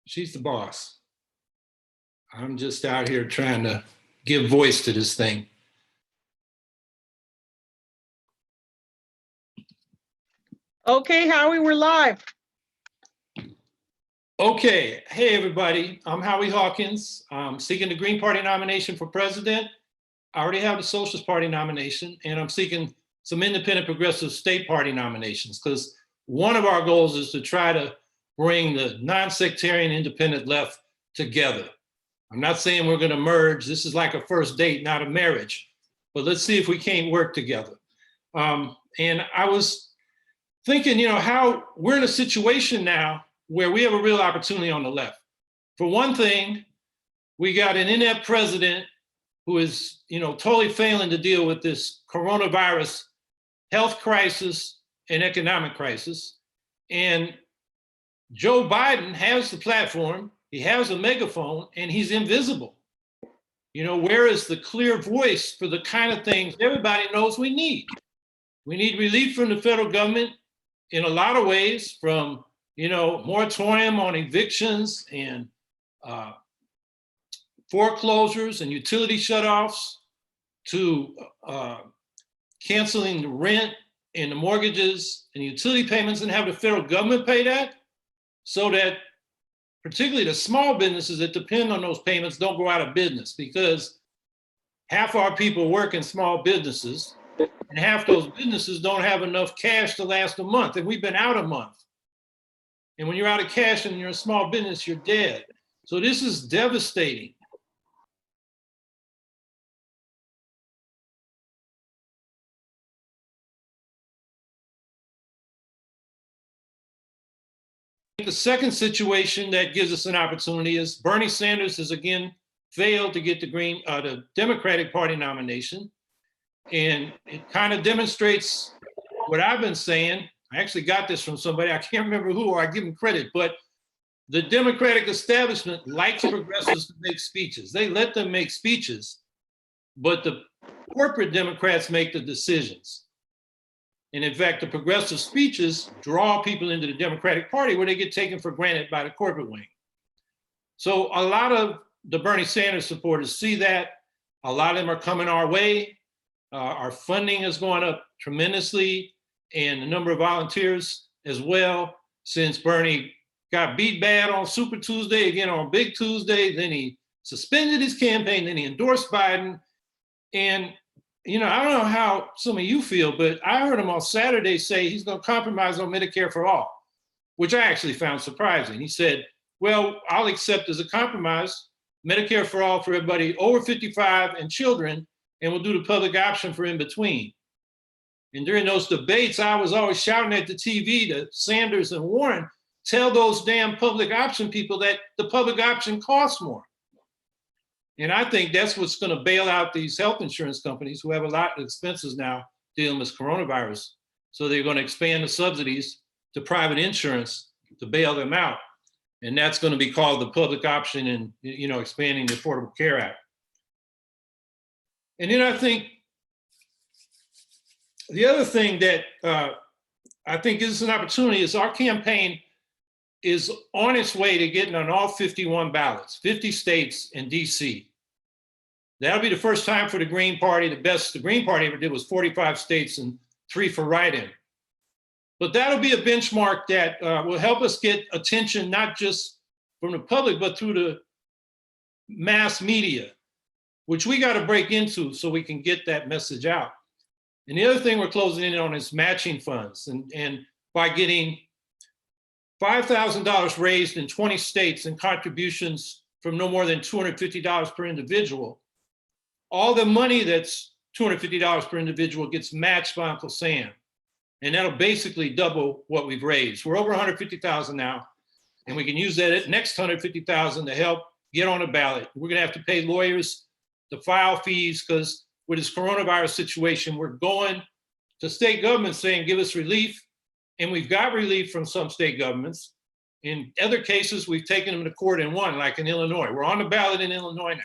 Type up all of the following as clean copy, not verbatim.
She's the boss. I'm just out here trying to give voice to this thing. Okay, Howie, we're live. Okay, hey everybody, I'm Howie Hawkins. I'm seeking the Green Party nomination for president. I already have the Socialist Party nomination, and I'm seeking some independent progressive state party nominations, because one of our goals is to try to bring the non-sectarian independent left together. I'm not saying we're going to merge. This is like a first date, not a marriage, but let's see if we can't work together. And I was thinking, how we're in a situation now where we have a real opportunity on the left. For one thing, we got an inept president who is, totally failing to deal with this coronavirus health crisis and economic crisis. And Joe Biden has the platform, he has a megaphone, and he's invisible. Where is the clear voice for the kind of things everybody knows we need? We need relief from the federal government in a lot of ways, from moratorium on evictions and foreclosures and utility shutoffs, to canceling the rent and the mortgages and utility payments and have the federal government pay that, so that particularly the small businesses that depend on those payments don't go out of business, because half our people work in small businesses and half those businesses don't have enough cash to last a month, and we've been out a month. And when you're out of cash and you're a small business, you're dead. So this is devastating. The second situation that gives us an opportunity is Bernie Sanders has again failed to get the Democratic Party nomination. And it kind of demonstrates what I've been saying. I actually got this from somebody, I can't remember who, or I give them credit, but the Democratic establishment likes progressives to make speeches. They let them make speeches, but the corporate Democrats make the decisions. And in fact, the progressive speeches draw people into the Democratic Party, where they get taken for granted by the corporate wing. So a lot of the Bernie Sanders supporters see that. A lot of them are coming our way. Our funding has gone up tremendously, and the number of volunteers as well, since Bernie got beat bad on Super Tuesday, again on Big Tuesday, then he suspended his campaign, then he endorsed Biden. And I don't know how some of you feel, but I heard him on Saturday say he's going to compromise on Medicare for all, which I actually found surprising. He said, well, I'll accept as a compromise Medicare for all for everybody over 55 and children, and we'll do the public option for in between. And during those debates, I was always shouting at the TV to Sanders and Warren, tell those damn public option people that the public option costs more. And I think that's what's going to bail out these health insurance companies who have a lot of expenses now dealing with coronavirus. So they're going to expand the subsidies to private insurance to bail them out. And that's going to be called the public option and, expanding the Affordable Care Act. And then I think the other thing that I think is an opportunity is our campaign is on its way to getting on all 51 ballots, 50 states and DC. That'll be the first time for the Green Party. The best the Green Party ever did was 45 states and 3 for write-in. But that'll be a benchmark that will help us get attention, not just from the public, but through the mass media, which we got to break into so we can get that message out. And the other thing we're closing in on is matching funds. And by getting $5,000 raised in 20 states and contributions from no more than $250 per individual, all the money that's $250 per individual gets matched by Uncle Sam. And that'll basically double what we've raised. We're over 150,000 now, and we can use that next 150,000 to help get on a ballot. We're gonna have to pay lawyers to file fees, because with this coronavirus situation, we're going to state governments saying, give us relief. And we've got relief from some state governments. In other cases, we've taken them to court and won, like in Illinois. We're on the ballot in Illinois now.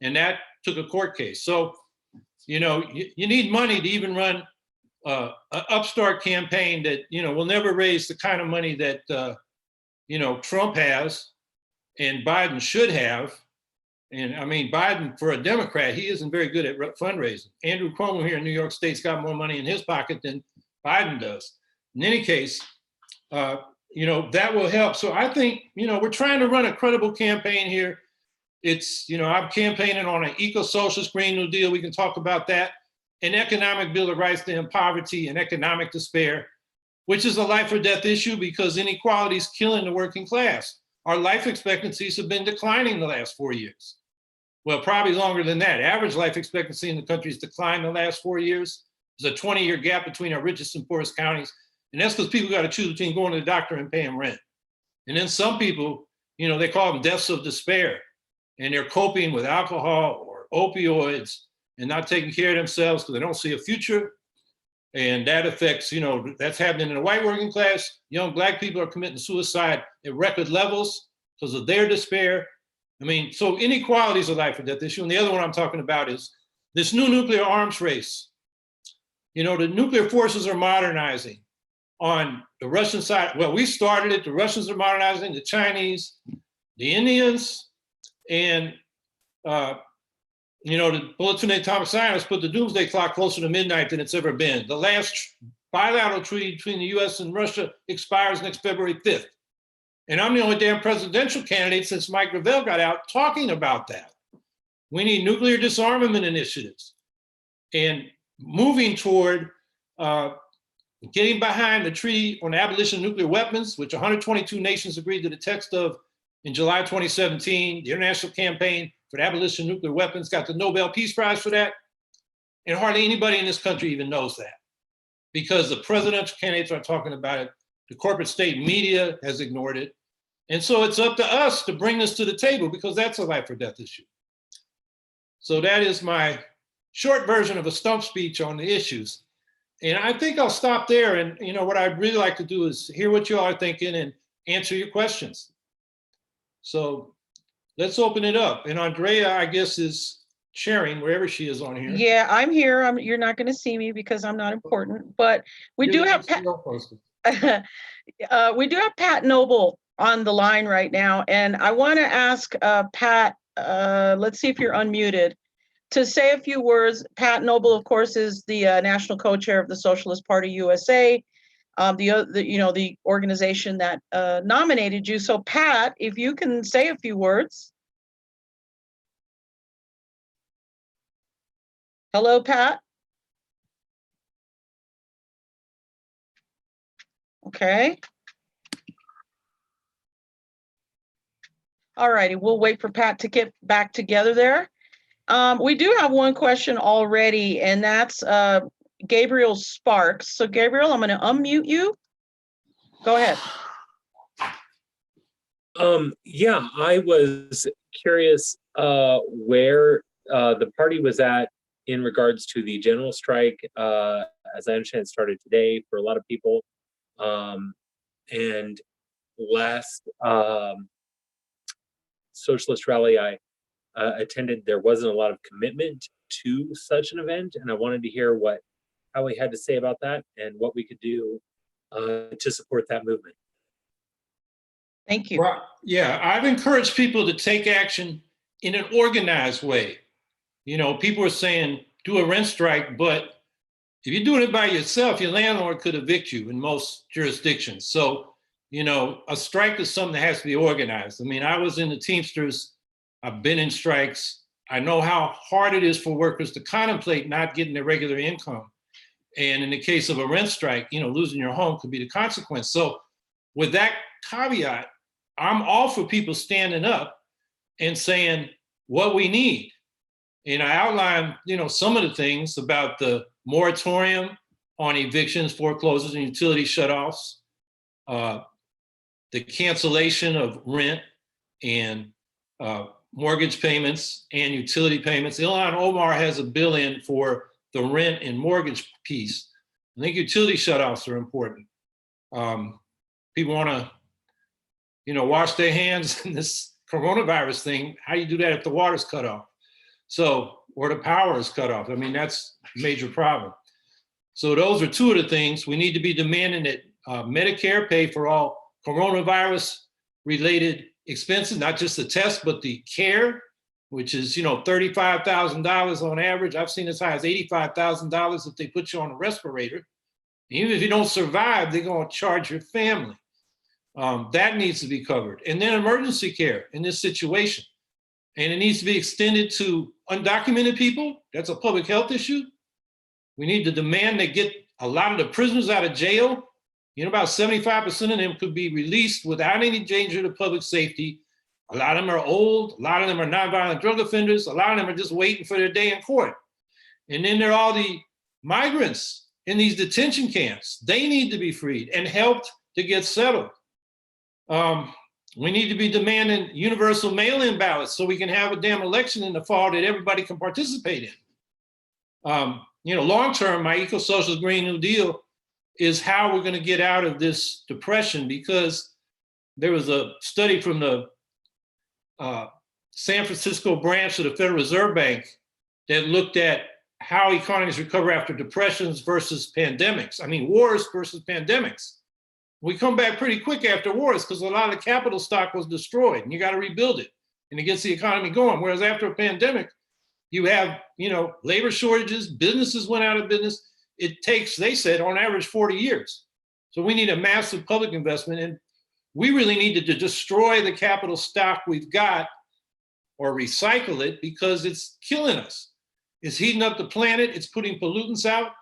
And that took a court case. So, you need money to even run an upstart campaign that, will never raise the kind of money that, Trump has. and Biden should have. And I mean, Biden, for a Democrat, he isn't very good at fundraising. Andrew Cuomo here in New York State's got more money in his pocket than Biden does. In any case, that will help. So I think, we're trying to run a credible campaign here. It's, I'm campaigning on an eco-socialist Green New Deal. We can talk about that. An economic bill of rights to end poverty and economic despair, which is a life or death issue because inequality is killing the working class. Our life expectancies have been declining the last 4 years. Well, probably longer than that. Average life expectancy in the country has declined the last 4 years. There's a 20-year gap between our richest and poorest counties. And that's because people got to choose between going to the doctor and paying rent. And then some people, they call them deaths of despair. And they're coping with alcohol or opioids and not taking care of themselves because they don't see a future. And that affects, that's happening in the white working class. Young Black people are committing suicide at record levels because of their despair. I mean, so inequality is a life or death issue. And the other one I'm talking about is this new nuclear arms race. The nuclear forces are modernizing on the Russian side. Well, we started it. The Russians are modernizing, the Chinese, the Indians, and the Bulletin Atomic Scientists put the doomsday clock closer to midnight than it's ever been. The last bilateral treaty between the US and Russia expires next February 5th. And I'm the only damn presidential candidate since Mike Gravel got out talking about that. We need nuclear disarmament initiatives and moving toward getting behind the treaty on the abolition of nuclear weapons, which 122 nations agreed to the text of in July 2017. The International Campaign for the Abolition of Nuclear Weapons got the Nobel Peace Prize for that. And hardly anybody in this country even knows that because the presidential candidates aren't talking about it. The corporate state media has ignored it. And so it's up to us to bring this to the table because that's a life or death issue. So that is my short version of a stump speech on the issues. And I think I'll stop there. And what I'd really like to do is hear what you all are thinking and answer your questions. So let's open it up. And Andrea, I guess, is sharing wherever she is on here. Yeah, I'm here. You're not going to see me because I'm not important, but we do have we do have Pat Noble on the line right now. And I want to ask Pat, let's see if you're unmuted, to say a few words. Pat Noble, of course, is the national co-chair of the Socialist Party USA, the organization that nominated you. So Pat, if you can say a few words. Hello, Pat. Okay. All righty, we'll wait for Pat to get back together there. We do have one question already, and that's Gabriel Sparks. So Gabriel, I'm going to unmute you. Go ahead. Yeah, I was curious where the party was at in regards to the general strike. As I understand, it started today for a lot of people. And last socialist rally I attended, there wasn't a lot of commitment to such an event, and I wanted to hear what Howie had to say about that and what we could do to support that movement. Thank you. Well, yeah, I've encouraged people to take action in an organized way. People are saying do a rent strike, but if you're doing it by yourself, your landlord could evict you in most jurisdictions. So, a strike is something that has to be organized. I mean, I was in the Teamsters. I've been in strikes. I know how hard it is for workers to contemplate not getting their regular income. And in the case of a rent strike, losing your home could be the consequence. So with that caveat, I'm all for people standing up and saying what we need. And I outlined, some of the things about the moratorium on evictions, foreclosures, and utility shutoffs, the cancellation of rent and mortgage payments and utility payments. Ilhan Omar has a bill in for the rent and mortgage piece. I think utility shutoffs are important. People want to, wash their hands in this coronavirus thing. How do you do that if the water's cut off? So, or the power is cut off. I mean, that's a major problem. So those are two of the things. We need to be demanding that Medicare pay for all coronavirus related expenses, not just the test, but the care, which is, $35,000 on average. I've seen as high as $85,000 if they put you on a respirator. Even if you don't survive, they're going to charge your family. That needs to be covered. And then emergency care in this situation. And it needs to be extended to undocumented people. That's a public health issue. We need to demand they get a lot of the prisoners out of jail. About 75% of them could be released without any danger to public safety. A lot of them are old. A lot of them are nonviolent drug offenders. A lot of them are just waiting for their day in court. And then there are all the migrants in these detention camps. They need to be freed and helped to get settled. We need to be demanding universal mail-in ballots so we can have a damn election in the fall that everybody can participate in. Long-term, my eco-socialist Green New Deal is how we're going to get out of this depression, because there was a study from the San Francisco branch of the Federal Reserve Bank that looked at how economies recover after depressions versus pandemics. Wars versus pandemics. We come back pretty quick after wars because a lot of the capital stock was destroyed and you got to rebuild it and it gets the economy going. Whereas after a pandemic, you have, labor shortages, businesses went out of business. It takes, they said, on average 40 years. So we need a massive public investment, and we really needed to destroy the capital stock we've got or recycle it because it's killing us. It's heating up the planet. It's putting pollutants out,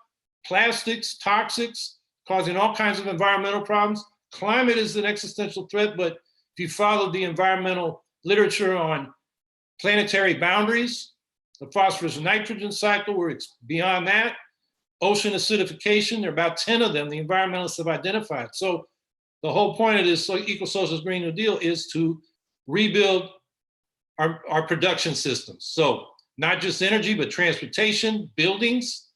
plastics, toxics, causing all kinds of environmental problems. Climate is an existential threat, but if you follow the environmental literature on planetary boundaries, the phosphorus and nitrogen cycle, we're beyond that. Ocean acidification, there are about 10 of them the environmentalists have identified. So the whole point of this eco-socialist Green New Deal is to rebuild our production systems. So not just energy, but transportation, buildings,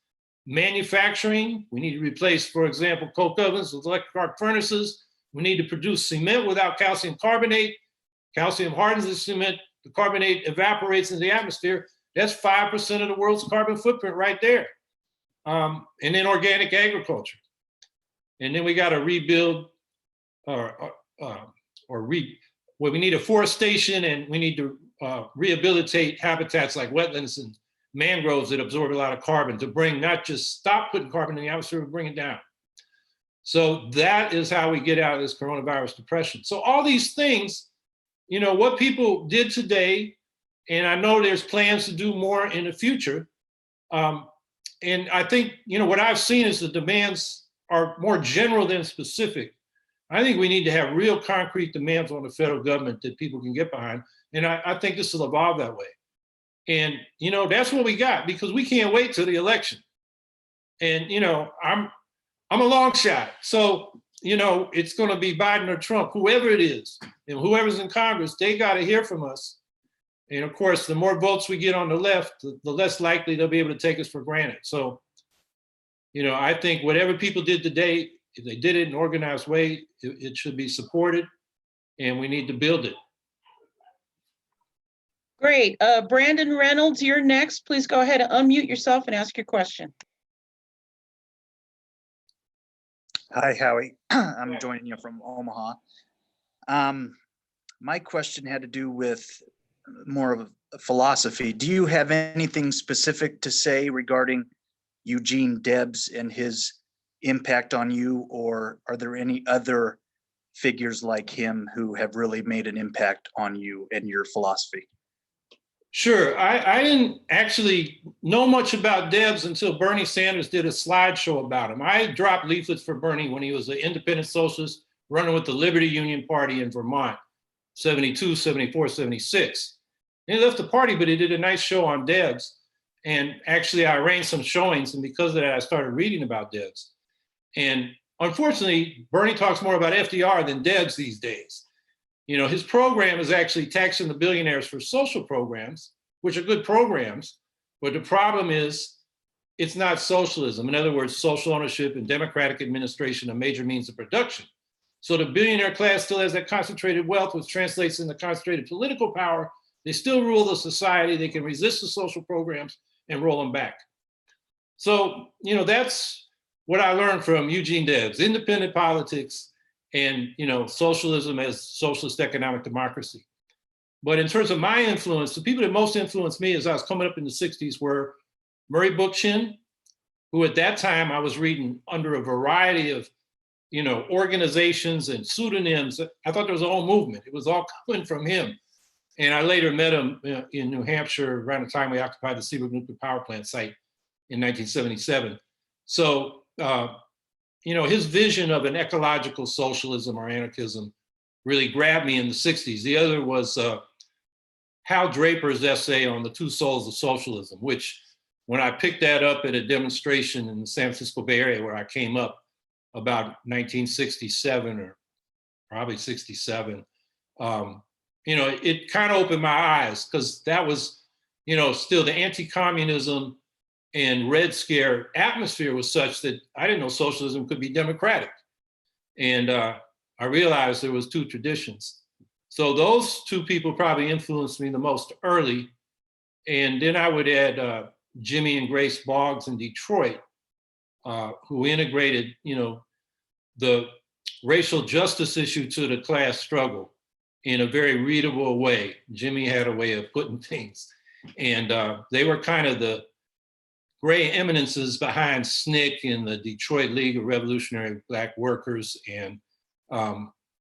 manufacturing. We need to replace, for example, coke ovens with electric arc furnaces. We need to produce cement without calcium carbonate. Calcium hardens the cement, the carbonate evaporates into the atmosphere. That's 5% of the world's carbon footprint right there. And then organic agriculture. And then we got to rebuild we need afforestation, and we need to rehabilitate habitats like wetlands and mangroves that absorb a lot of carbon to bring, not just stop putting carbon in the atmosphere, but bring it down. So that is how we get out of this coronavirus depression. So all these things, what people did today, and I know there's plans to do more in the future. And I think, what I've seen is the demands are more general than specific. I think we need to have real concrete demands on the federal government that people can get behind. And I think this will evolve that way. And, that's what we got, because we can't wait till the election. And, I'm a long shot. So, it's going to be Biden or Trump, whoever it is, and whoever's in Congress, they got to hear from us. And of course, the more votes we get on the left, the less likely they'll be able to take us for granted. So, I think whatever people did today, if they did it in an organized way, it should be supported, and we need to build it. Great. Brandon Reynolds, you're next. Please go ahead and unmute yourself and ask your question. Hi, Howie. I'm joining you from Omaha. My question had to do with more of a philosophy. Do you have anything specific to say regarding Eugene Debs and his impact on you, or are there any other figures like him who have really made an impact on you and your philosophy? Sure. I didn't actually know much about Debs until Bernie Sanders did a slideshow about him. I dropped leaflets for Bernie when he was an independent socialist running with the Liberty Union Party in Vermont, 72, 74, 76. And he left the party, but he did a nice show on Debs. And actually, I arranged some showings, and because of that, I started reading about Debs. And unfortunately, Bernie talks more about FDR than Debs these days. His program is actually taxing the billionaires for social programs, which are good programs, but the problem is it's not socialism. In other words, social ownership and democratic administration are major means of production. So the billionaire class still has that concentrated wealth, which translates into concentrated political power. They still rule the society. They can resist the social programs and roll them back. So, that's what I learned from Eugene Debs, independent politics. and, socialism as socialist economic democracy. But in terms of my influence, the people that most influenced me as I was coming up in the 60s were Murray Bookchin, who at that time I was reading under a variety of, organizations and pseudonyms. I thought there was a whole movement. It was all coming from him. And I later met him in New Hampshire around the time we occupied the Seabrook nuclear power plant site in 1977. So, his vision of an ecological socialism or anarchism really grabbed me in the 60s. The other was Hal Draper's essay on the two souls of socialism, which when I picked that up at a demonstration in the San Francisco Bay Area where I came up about 1967 or probably 67, it kind of opened my eyes because that was, still the anti-communism and Red Scare atmosphere was such that I didn't know socialism could be democratic. And I realized there was two traditions. So those two people probably influenced me the most early. And then I would add Jimmy and Grace Boggs in Detroit, who integrated, the racial justice issue to the class struggle in a very readable way. Jimmy had a way of putting things. And they were kind of the gray eminences behind SNCC and the Detroit League of Revolutionary Black Workers. And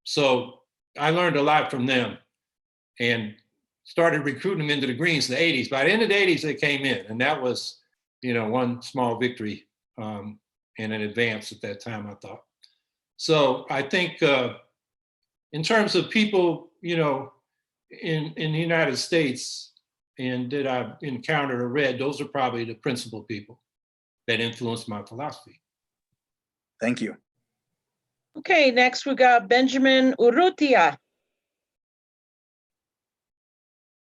so I learned a lot from them and started recruiting them into the Greens in the 80s. By the end of the 80s, they came in, and that was, one small victory and an advance at that time, I thought. So I think in terms of people, in the United States and that I've encountered or read, those are probably the principal people that influenced my philosophy. Thank you. Okay, next we got Benjamin Urrutia.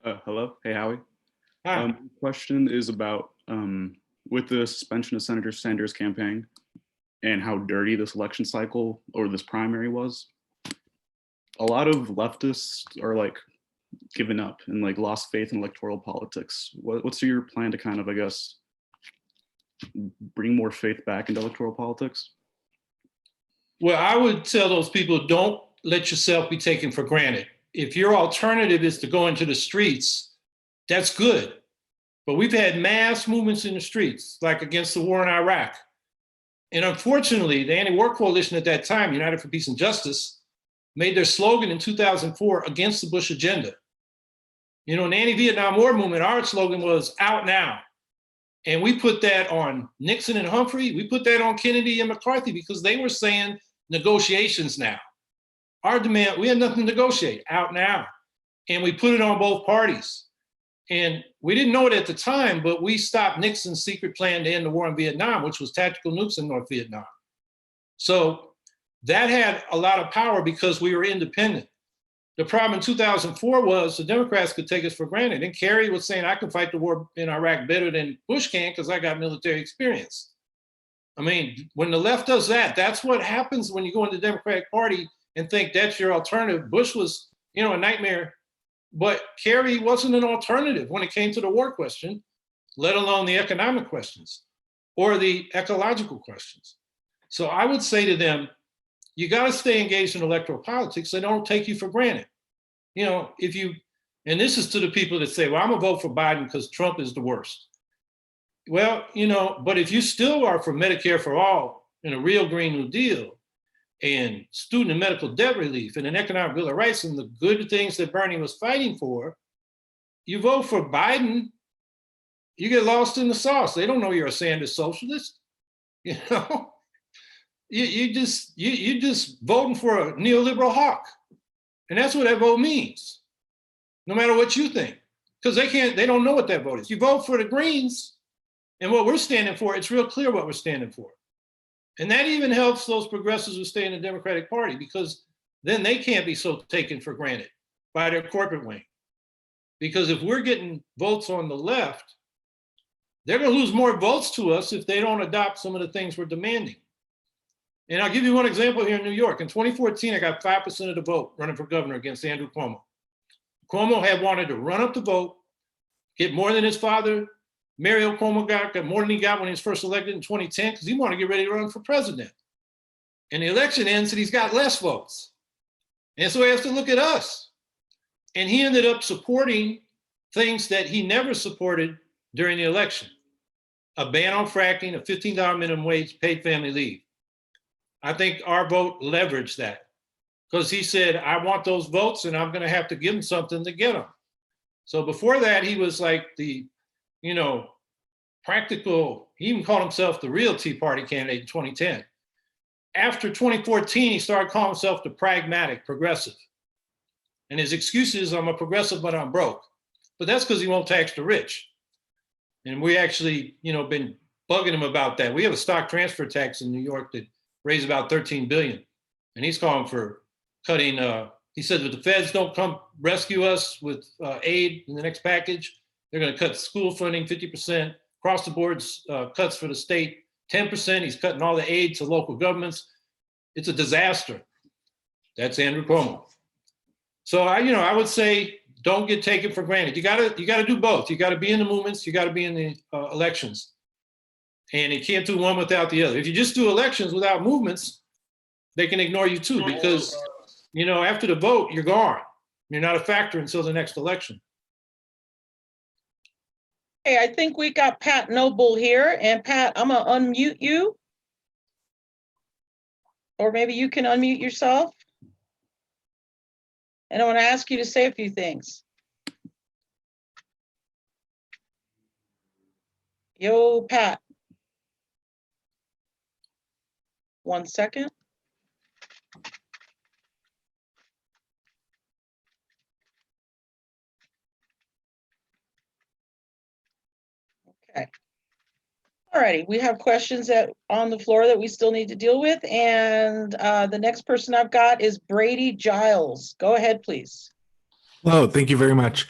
Hello. Hey, Howie. Hi. Question is about with the suspension of Senator Sanders' campaign and how dirty this election cycle or this primary was. A lot of leftists are like given up and like lost faith in electoral politics. What's your plan to kind of, I guess, bring more faith back into electoral politics? Well, I would tell those people, don't let yourself be taken for granted. If your alternative is to go into the streets, that's good. But we've had mass movements in the streets, like against the war in Iraq. And unfortunately, the anti-war coalition at that time, United for Peace and Justice, made their slogan in 2004 against the Bush agenda. In the anti-Vietnam War movement, our slogan was out now. And we put that on Nixon and Humphrey. We put that on Kennedy and McCarthy because they were saying negotiations now. Our demand, we had nothing to negotiate, out now. And we put it on both parties. And we didn't know it at the time, but we stopped Nixon's secret plan to end the war in Vietnam, which was tactical nukes in North Vietnam. So that had a lot of power because we were independent. The problem in 2004 was the Democrats could take us for granted. And Kerry was saying, I can fight the war in Iraq better than Bush can because I got military experience. I mean, when the left does that, that's what happens when you go into the Democratic Party and think that's your alternative. Bush was, a nightmare, but Kerry wasn't an alternative when it came to the war question, let alone the economic questions or the ecological questions. So I would say to them, you got to stay engaged in electoral politics. They don't take you for granted. If you, and this is to the people that say, well, I'm gonna vote for Biden because Trump is the worst. Well, but if you still are for Medicare for all and a real Green New Deal and student and medical debt relief and an economic bill of rights and the good things that Bernie was fighting for, you vote for Biden, you get lost in the sauce. They don't know you're a Sanders socialist. You just voting for a neoliberal hawk. And that's what that vote means, no matter what you think, because they don't know what that vote is. You vote for the Greens and what we're standing for, it's real clear what we're standing for. And that even helps those progressives who stay in the Democratic Party because then they can't be so taken for granted by their corporate wing. Because if we're getting votes on the left, they're gonna lose more votes to us if they don't adopt some of the things we're demanding. And I'll give you one example here in New York. In 2014, I got 5% of the vote running for governor against Andrew Cuomo. Cuomo had wanted to run up the vote, get more than his father, Mario Cuomo got more than he got when he was first elected in 2010, because he wanted to get ready to run for president. And the election ends and he's got less votes. And so he has to look at us. And he ended up supporting things that he never supported during the election. A ban on fracking, a $15 minimum wage, paid family leave. I think our vote leveraged that because he said, I want those votes and I'm going to have to give him something to get them. So before that, he was like the, practical, he even called himself the real Tea Party candidate in 2010. After 2014, he started calling himself the pragmatic progressive. And his excuse is, I'm a progressive, but I'm broke. But that's because he won't tax the rich. And we actually, been bugging him about that. We have a stock transfer tax in New York that raised about 13 billion. And he's calling for cutting, he said, if the feds don't come rescue us with aid in the next package, they're going to cut school funding 50%, across the board cuts for the state 10%. He's cutting all the aid to local governments. It's a disaster. That's Andrew Cuomo. So I would say don't get taken for granted. You gotta do both. You gotta be in the movements. You gotta be in the elections, and you can't do one without the other. If you just do elections without movements, they can ignore you too because after the vote you're gone. You're not a factor until the next election. Hey, I think we got Pat Noble here, and Pat, I'm gonna unmute you. Or maybe you can unmute yourself. And I want to ask you to say a few things. Yo, Pat. 1 second. Okay. All righty, we have questions on the floor that we still need to deal with. And the next person I've got is Brady Giles. Go ahead, please. Hello, thank you very much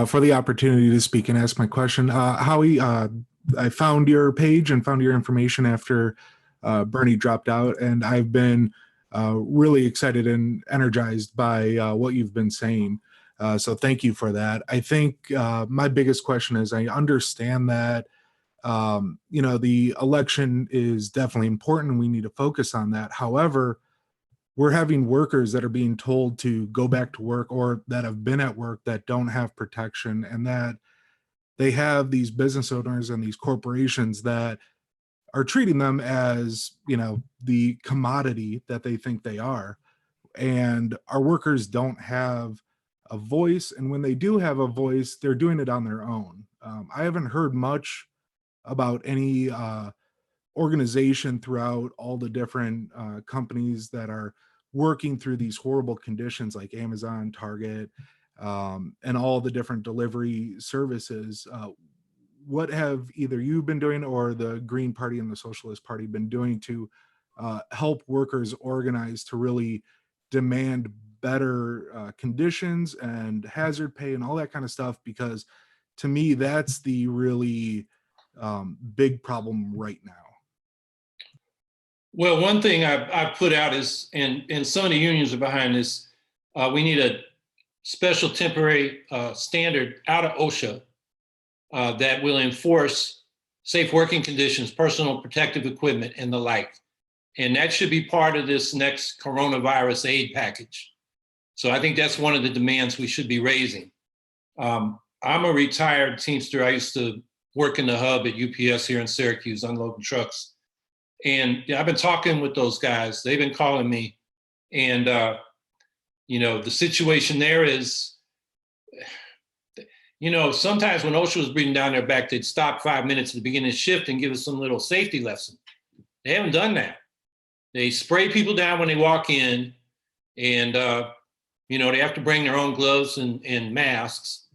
for the opportunity to speak and ask my question. Howie, I found your page and found your information after Bernie dropped out, and I've been really excited and energized by what you've been saying. So thank you for that. I think my biggest question is, I understand that the election is definitely important and we need to focus on that. However, we're having workers that are being told to go back to work or that have been at work that don't have protection, and that they have these business owners and these corporations that are treating them as, the commodity that they think they are. And our workers don't have a voice. And when they do have a voice, they're doing it on their own. I haven't heard much about any organization throughout all the different companies that are working through these horrible conditions like Amazon, Target, and all the different delivery services. What have either you been doing or the Green Party and the Socialist Party been doing to help workers organize to really demand better conditions and hazard pay and all that kind of stuff? Because to me, that's the really big problem right now. Well, one thing I've put out is, and some of the unions are behind this, we need a special temporary standard out of OSHA that will enforce safe working conditions, personal protective equipment, and the like. And that should be part of this next coronavirus aid package. So I think that's one of the demands we should be raising. I'm a retired Teamster. I used to work in the hub at UPS here in Syracuse, unloading trucks. And I've been talking with those guys. They've been calling me. And, the situation there is, sometimes when OSHA was breathing down their back, they'd stop 5 minutes at the beginning of the shift and give us some little safety lesson. They haven't done that. They spray people down when they walk in, and, they have to bring their own gloves and masks.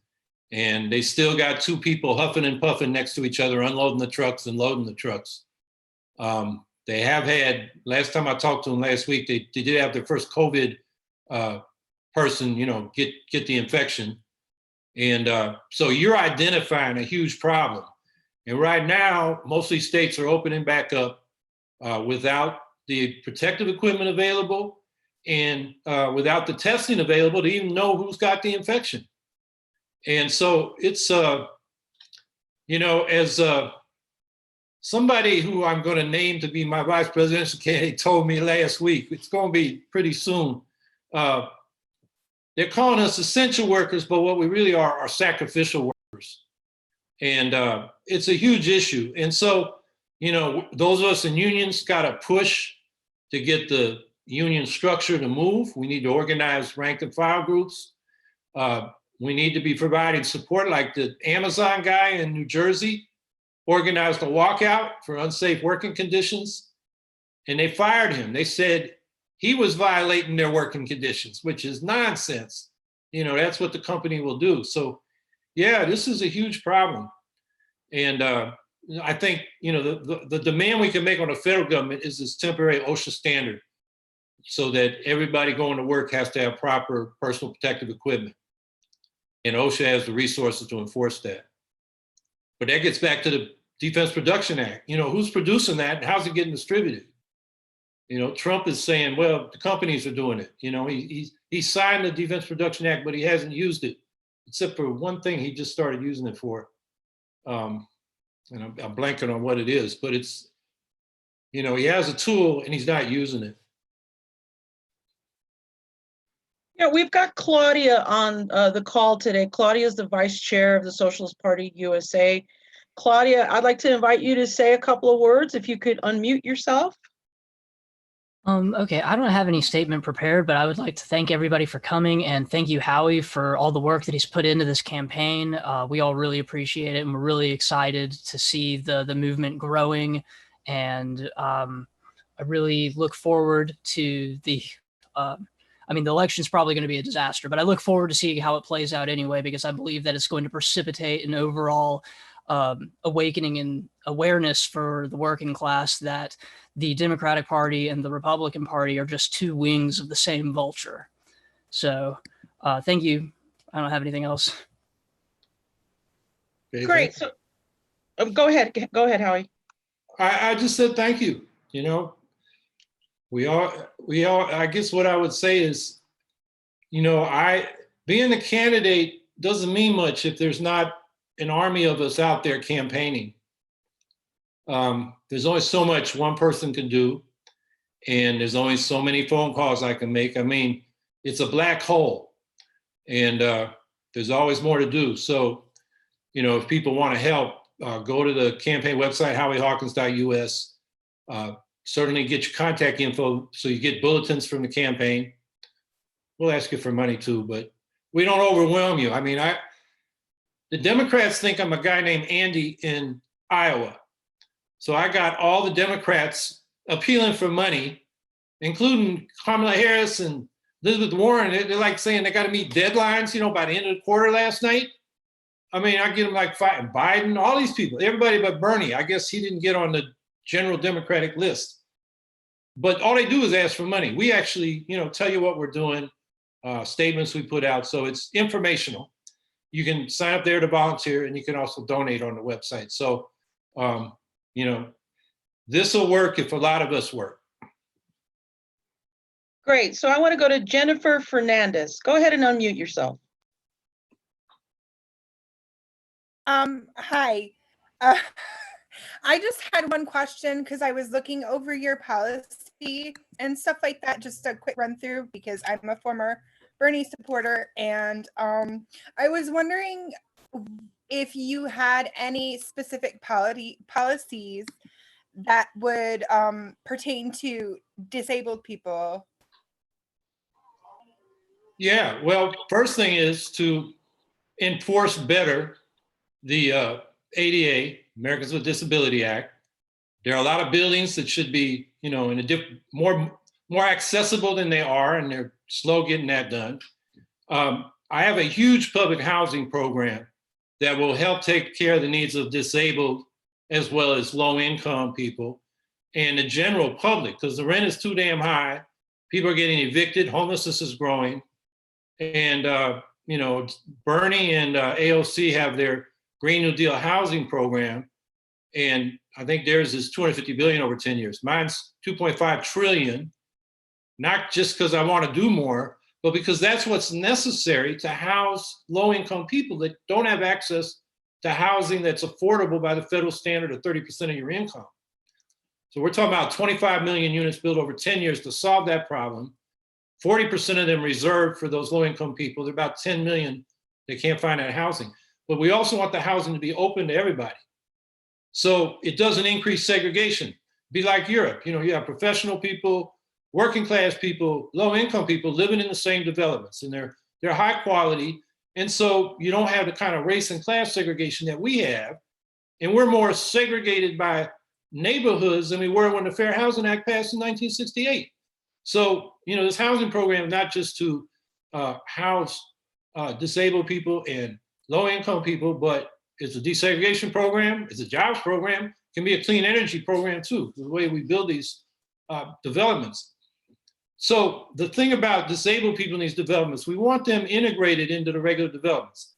And they still got two people huffing and puffing next to each other, unloading the trucks and loading the trucks. They have had, last time I talked to them last week, they did have their first COVID person, get the infection. And so you're identifying a huge problem. And right now, most of these states are opening back up without the protective equipment available and without the testing available to even know who's got the infection. And so it's, as somebody who I'm going to name to be my vice presidential candidate told me last week, it's going to be pretty soon. They're calling us essential workers, but what we really are sacrificial workers. And it's a huge issue. And so, you know, those of us in unions got to push to get the union structure to move. We need to organize rank and file groups. We need to be providing support, like the Amazon guy in New Jersey organized a walkout for unsafe working conditions, and they fired him. They said he was violating their working conditions, which is nonsense. You know, that's what the company will do. So yeah, this is a huge problem. And I think, you know, the demand we can make on the federal government is this temporary OSHA standard, so that everybody going to work has to have proper personal protective equipment. And OSHA has the resources to enforce that. But that gets back to the Defense Production Act. You know, who's producing that and how's it getting distributed? You know, Trump is saying, well, the companies are doing it. You know, he signed the Defense Production Act, but he hasn't used it, except for one thing he just started using it for. And I'm blanking on what it is, but it's, you know, he has a tool and he's not using it. Yeah, we've got Claudia on the call today. Claudia is the vice chair of the Socialist Party USA. Claudia, I'd like to invite you to say a couple of words, if you could unmute yourself. Okay, I don't have any statement prepared, but I would like to thank everybody for coming, and thank you, Howie, for all the work that he's put into this campaign. We all really appreciate it, and we're really excited to see the movement growing. And I really look forward to the I mean, the election is probably going to be a disaster, but I look forward to seeing how it plays out anyway, because I believe that it's going to precipitate an overall awakening and awareness for the working class that the Democratic Party and the Republican Party are just two wings of the same vulture. So thank you. I don't have anything else. Okay, Great. So go ahead, Howie. I just said thank you. You know, we all, I guess what I would say is, you know, being a candidate doesn't mean much if there's not an army of us out there campaigning. There's only so much one person can do, and there's only so many phone calls I can make. I mean, it's a black hole, and there's always more to do. So, you know, if people want to help, go to the campaign website, howiehawkins.us. Certainly get your contact info so you get bulletins from the campaign. We'll ask you for money too, but we don't overwhelm you. I mean, the Democrats think I'm a guy named Andy in Iowa. So I got all the Democrats appealing for money, including Kamala Harris and Elizabeth Warren. They're like saying they got to meet deadlines, you know, by the end of the quarter last night. I mean, I get them like fighting Biden, all these people, everybody but Bernie. I guess he didn't get on the general Democratic list. But all they do is ask for money. We actually, you know, tell you what we're doing, statements we put out. So it's informational. You can sign up there to volunteer, and you can also donate on the website. So, you know, this will work if a lot of us work. Great. So I want to go to Jennifer Fernandez. Go ahead and unmute yourself. Hi. I just had one question because I was looking over your policy and stuff like that. Just a quick run through, because I'm a former Bernie supporter, and I was wondering if you had any specific policies that would pertain to disabled people. Yeah, well, first thing is to enforce better the ADA, Americans with Disability Act. There are a lot of buildings that should be, you know, in a more accessible than they are, and they're slow getting that done. I have a huge public housing program that will help take care of the needs of disabled as well as low-income people and the general public, because the rent is too damn high. People are getting evicted. Homelessness is growing. And, you know, Bernie and AOC have their Green New Deal housing program. And I think theirs is $250 billion over 10 years. Mine's $2.5 trillion, not just because I want to do more, but because that's what's necessary to house low-income people that don't have access to housing that's affordable by the federal standard of 30% of your income. So we're talking about 25 million units built over 10 years to solve that problem. 40% of them reserved for those low-income people. There are about 10 million that can't find that housing. But we also want the housing to be open to everybody. So it doesn't increase segregation. Be like Europe. You know, you have professional people, working class people, low-income people living in the same developments, and they're high quality. And so you don't have the kind of race and class segregation that we have. And we're more segregated by neighborhoods than we were when the Fair Housing Act passed in 1968. So, you know, this housing program is not just to house disabled people and low-income people, but it's a desegregation program, it's a jobs program, can be a clean energy program too, the way we build these developments. So the thing about disabled people in these developments, we want them integrated into the regular developments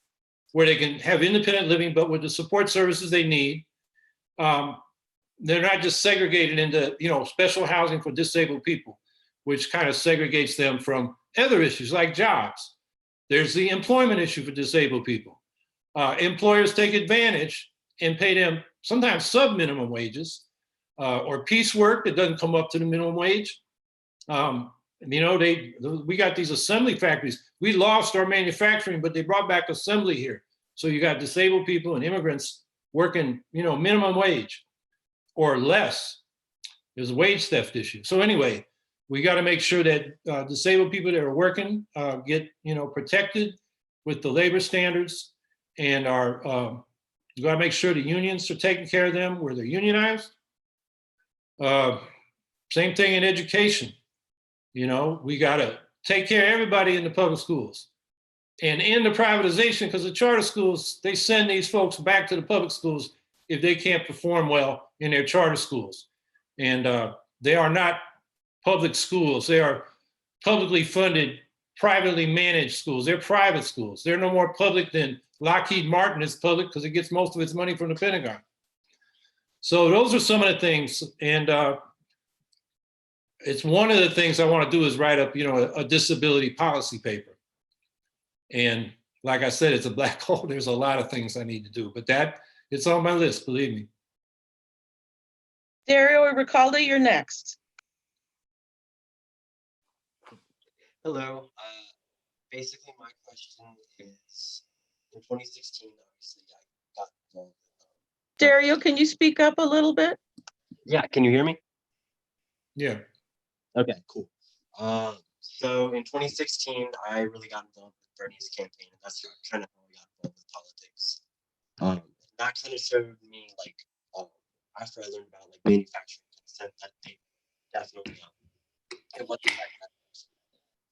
where they can have independent living, but with the support services they need. They're not just segregated into, you know, special housing for disabled people, which kind of segregates them from other issues like jobs. There's the employment issue for disabled people. Employers take advantage and pay them sometimes sub-minimum wages or piecework that doesn't come up to the minimum wage. You know, we got these assembly factories. We lost our manufacturing, but they brought back assembly here. So you got disabled people and immigrants working, you know, minimum wage or less. There's a wage theft issue. So anyway, we got to make sure that disabled people that are working get, you know, protected with the labor standards, and we got to make sure the unions are taking care of them where they're unionized. Same thing in education. You know, we got to take care of everybody in the public schools and end the privatization, because the charter schools, they send these folks back to the public schools if they can't perform well in their charter schools. And they are not public schools. They are publicly funded, privately managed schools. They're private schools. They're no more public than Lockheed Martin is public because it gets most of its money from the Pentagon. So those are some of the things. And it's one of the things I want to do is write up, you know, a disability policy paper. And like I said, it's a black hole. There's a lot of things I need to do, but it's on my list, believe me. Dario Ricaldi, you're next. Hello. Basically, my question is, in 2016, obviously, I got involved. Dario, can you speak up a little bit? Yeah, can you hear me? Yeah. Okay, cool. So in 2016, I really got involved with Bernie's campaign, and that's kind of how I got involved with politics. That kind of showed me, like, after I learned about like manufacturing consent, that they definitely it wasn't like that.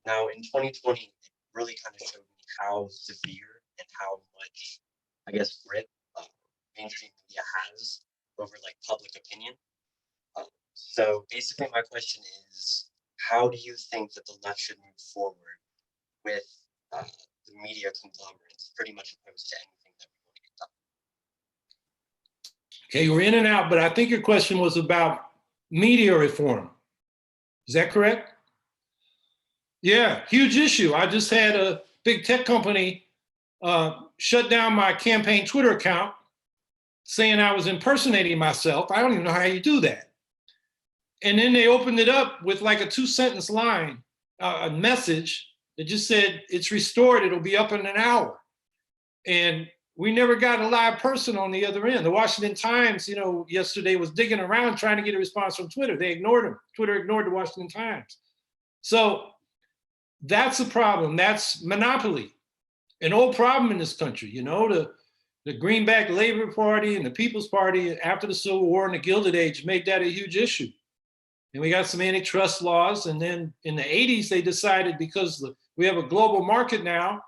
Now in 2020, it really kind of showed me how severe and how much, I guess, grip mainstream media has over like public opinion. So basically, my question is, how do you think that the left should move forward with the media conglomerates pretty much opposed to anything that we want to get done? Okay, you're in and out, but I think your question was about media reform. Is that correct? Yeah, huge issue. I just had a big tech company shut down my campaign Twitter account saying I was impersonating myself. I don't even know how you do that. And then they opened it up with like a 2-sentence line, a message that just said, it's restored, it'll be up in an hour. And we never got a live person on the other end. The Washington Times, you know, yesterday was digging around trying to get a response from Twitter. They ignored them. Twitter ignored the Washington Times. So that's a problem. That's monopoly. An old problem in this country, you know, the Greenback Labor Party and the People's Party after the Civil War and the Gilded Age made that a huge issue. And we got some antitrust laws. And then in the 80s, they decided because we have a global market now,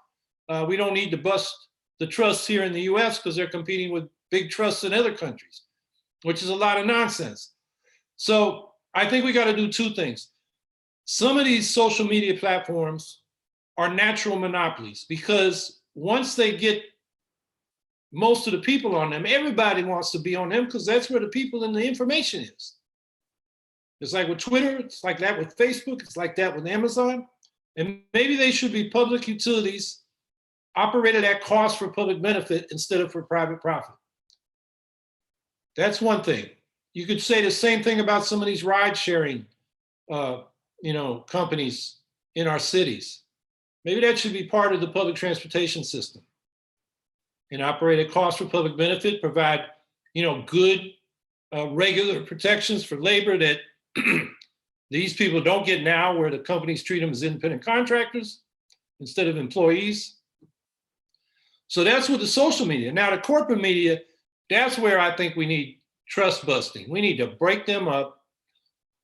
we don't need to bust the trusts here in the US because they're competing with big trusts in other countries, which is a lot of nonsense. So I think we got to do two things. Some of these social media platforms are natural monopolies because once they get most of the people on them, everybody wants to be on them because that's where the people and the information is. It's like with Twitter, it's like that with Facebook, it's like that with Amazon. And maybe they should be public utilities operated at cost for public benefit instead of for private profit. That's one thing. You could say the same thing about some of these ride sharing, companies in our cities. Maybe that should be part of the public transportation system and operate at cost for public benefit, provide, good regular protections for labor that these people don't get now, where the companies treat them as independent contractors instead of employees. So that's with the social media. Now the corporate media, that's where I think we need trust busting. We need to break them up.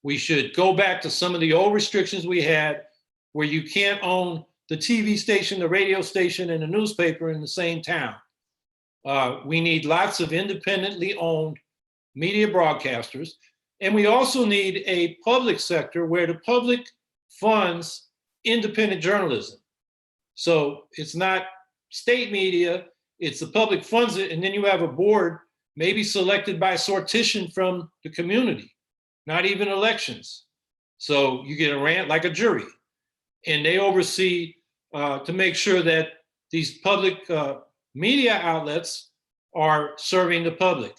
We should go back to some of the old restrictions we had, where you can't own the TV station, the radio station, and the newspaper in the same town. We need lots of independently owned media broadcasters. And we also need a public sector where the public funds independent journalism. So it's not state media, it's the public funds it, and then you have a board maybe selected by a sortition from the community, not even elections. So you get like a jury, and they oversee to make sure that these public media outlets are serving the public.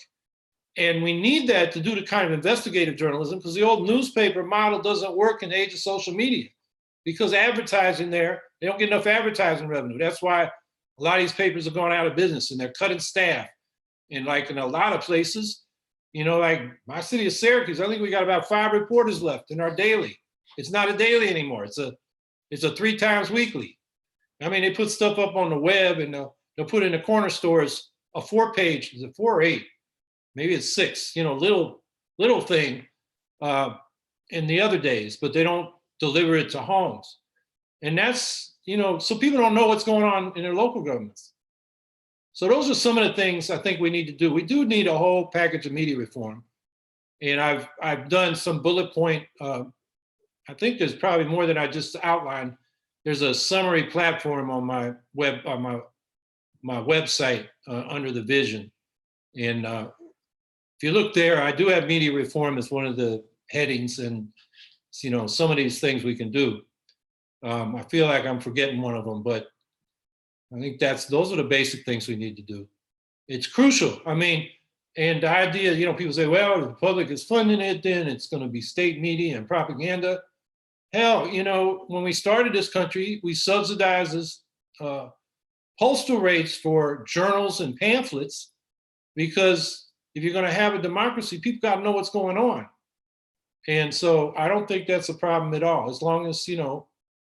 And we need that to do the kind of investigative journalism, because the old newspaper model doesn't work in the age of social media, because advertising there, they don't get enough advertising revenue. That's why a lot of these papers are going out of business and they're cutting staff. And like in a lot of places, like my city of Syracuse, I think we got about 5 reporters left in our daily. It's not a daily anymore. It's a 3 times weekly. I mean, they put stuff up on the web and they'll put in the corner stores a 4-page, is it 4 or 8? Maybe it's 6, little thing in the other days, but they don't deliver it to homes. And that's, so people don't know what's going on in their local governments. So those are some of the things I think we need to do. We do need a whole package of media reform. And I've done some bullet point, I think there's probably more than I just outlined. There's a summary platform on my website under the vision. And if you look there, I do have media reform as one of the headings, and some of these things we can do. I feel like I'm forgetting one of them, but I think those are the basic things we need to do. It's crucial. I mean, and the idea, people say, well, if the public is funding it, then it's going to be state media and propaganda. Hell, when we started this country, we subsidized postal rates for journals and pamphlets, because if you're going to have a democracy, people got to know what's going on. And so I don't think that's a problem at all, as long as,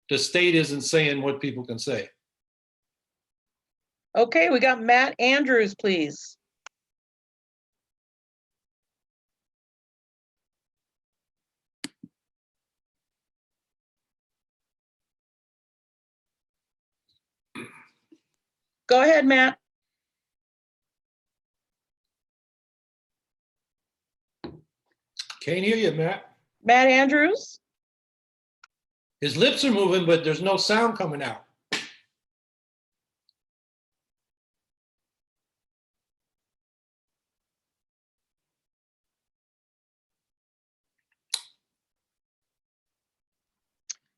the state isn't saying what people can say. Okay, we got Matt Andrews, please. Go ahead, Matt. Can't hear you, Matt. Matt Andrews? His lips are moving, but there's no sound coming out.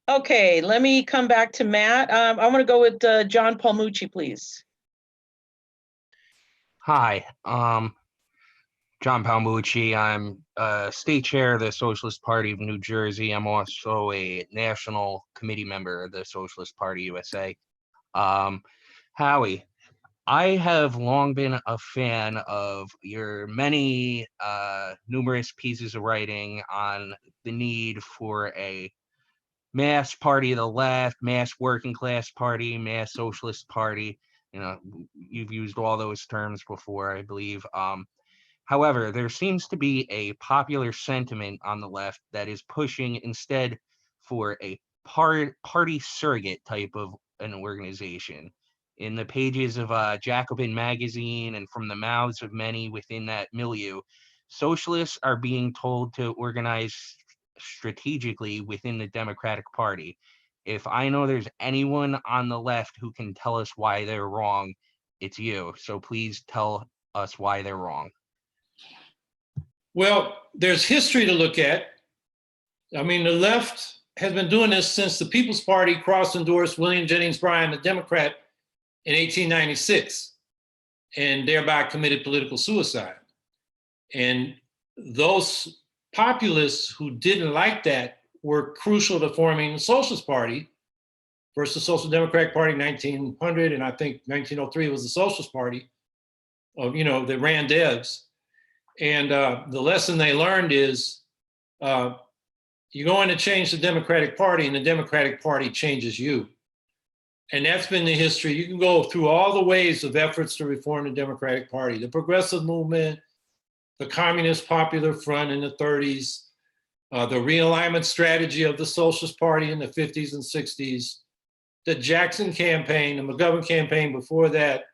Okay, let me come back to Matt. I want to go with John Palmucci, please. Hi, John Palmucci. I'm state chair of the Socialist Party of New Jersey. I'm also a national committee member of the Socialist Party USA. Howie, I have long been a fan of your many numerous pieces of writing on the need for a mass party of the left, mass working class party, mass socialist party. You've used all those terms before, I believe. However, there seems to be a popular sentiment on the left that is pushing instead for a party surrogate type of an organization. In the pages of Jacobin magazine and from the mouths of many within that milieu, socialists are being told to organize strategically within the Democratic Party. If I know there's anyone on the left who can tell us why they're wrong, it's you. So please tell us why they're wrong. Well, there's history to look at. I mean, the left has been doing this since the People's Party cross-endorsed William Jennings Bryan, the Democrat, in 1896 and thereby committed political suicide. And those populists who didn't like that were crucial to forming the Socialist Party versus Social Democratic Party 1900, and I think 1903 was the Socialist Party of, that ran Debs. And the lesson they learned is you're going to change the Democratic Party and the Democratic Party changes you. And that's been the history. You can go through all the ways of efforts to reform the Democratic Party, the progressive movement, the Communist Popular Front in the 30s, the realignment strategy of the Socialist Party in the 50s and 60s, the Jackson campaign, the McGovern campaign before that,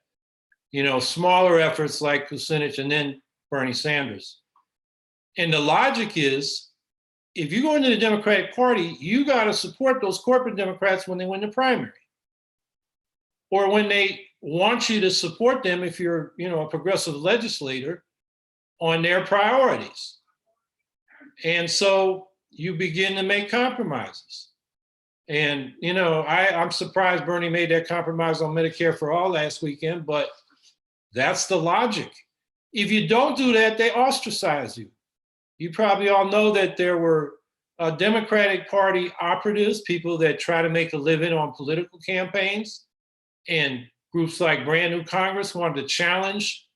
smaller efforts like Kucinich and then Bernie Sanders. And the logic is, if you go into the Democratic Party, you got to support those corporate Democrats when they win the primary. Or when they want you to support them, if you're, a progressive legislator, on their priorities. And so you begin to make compromises. And, I'm surprised Bernie made that compromise on Medicare for all last weekend, but that's the logic. If you don't do that, they ostracize you. You probably all know that there were Democratic Party operatives, people that try to make a living on political campaigns, and groups like Brand New Congress wanted to challenge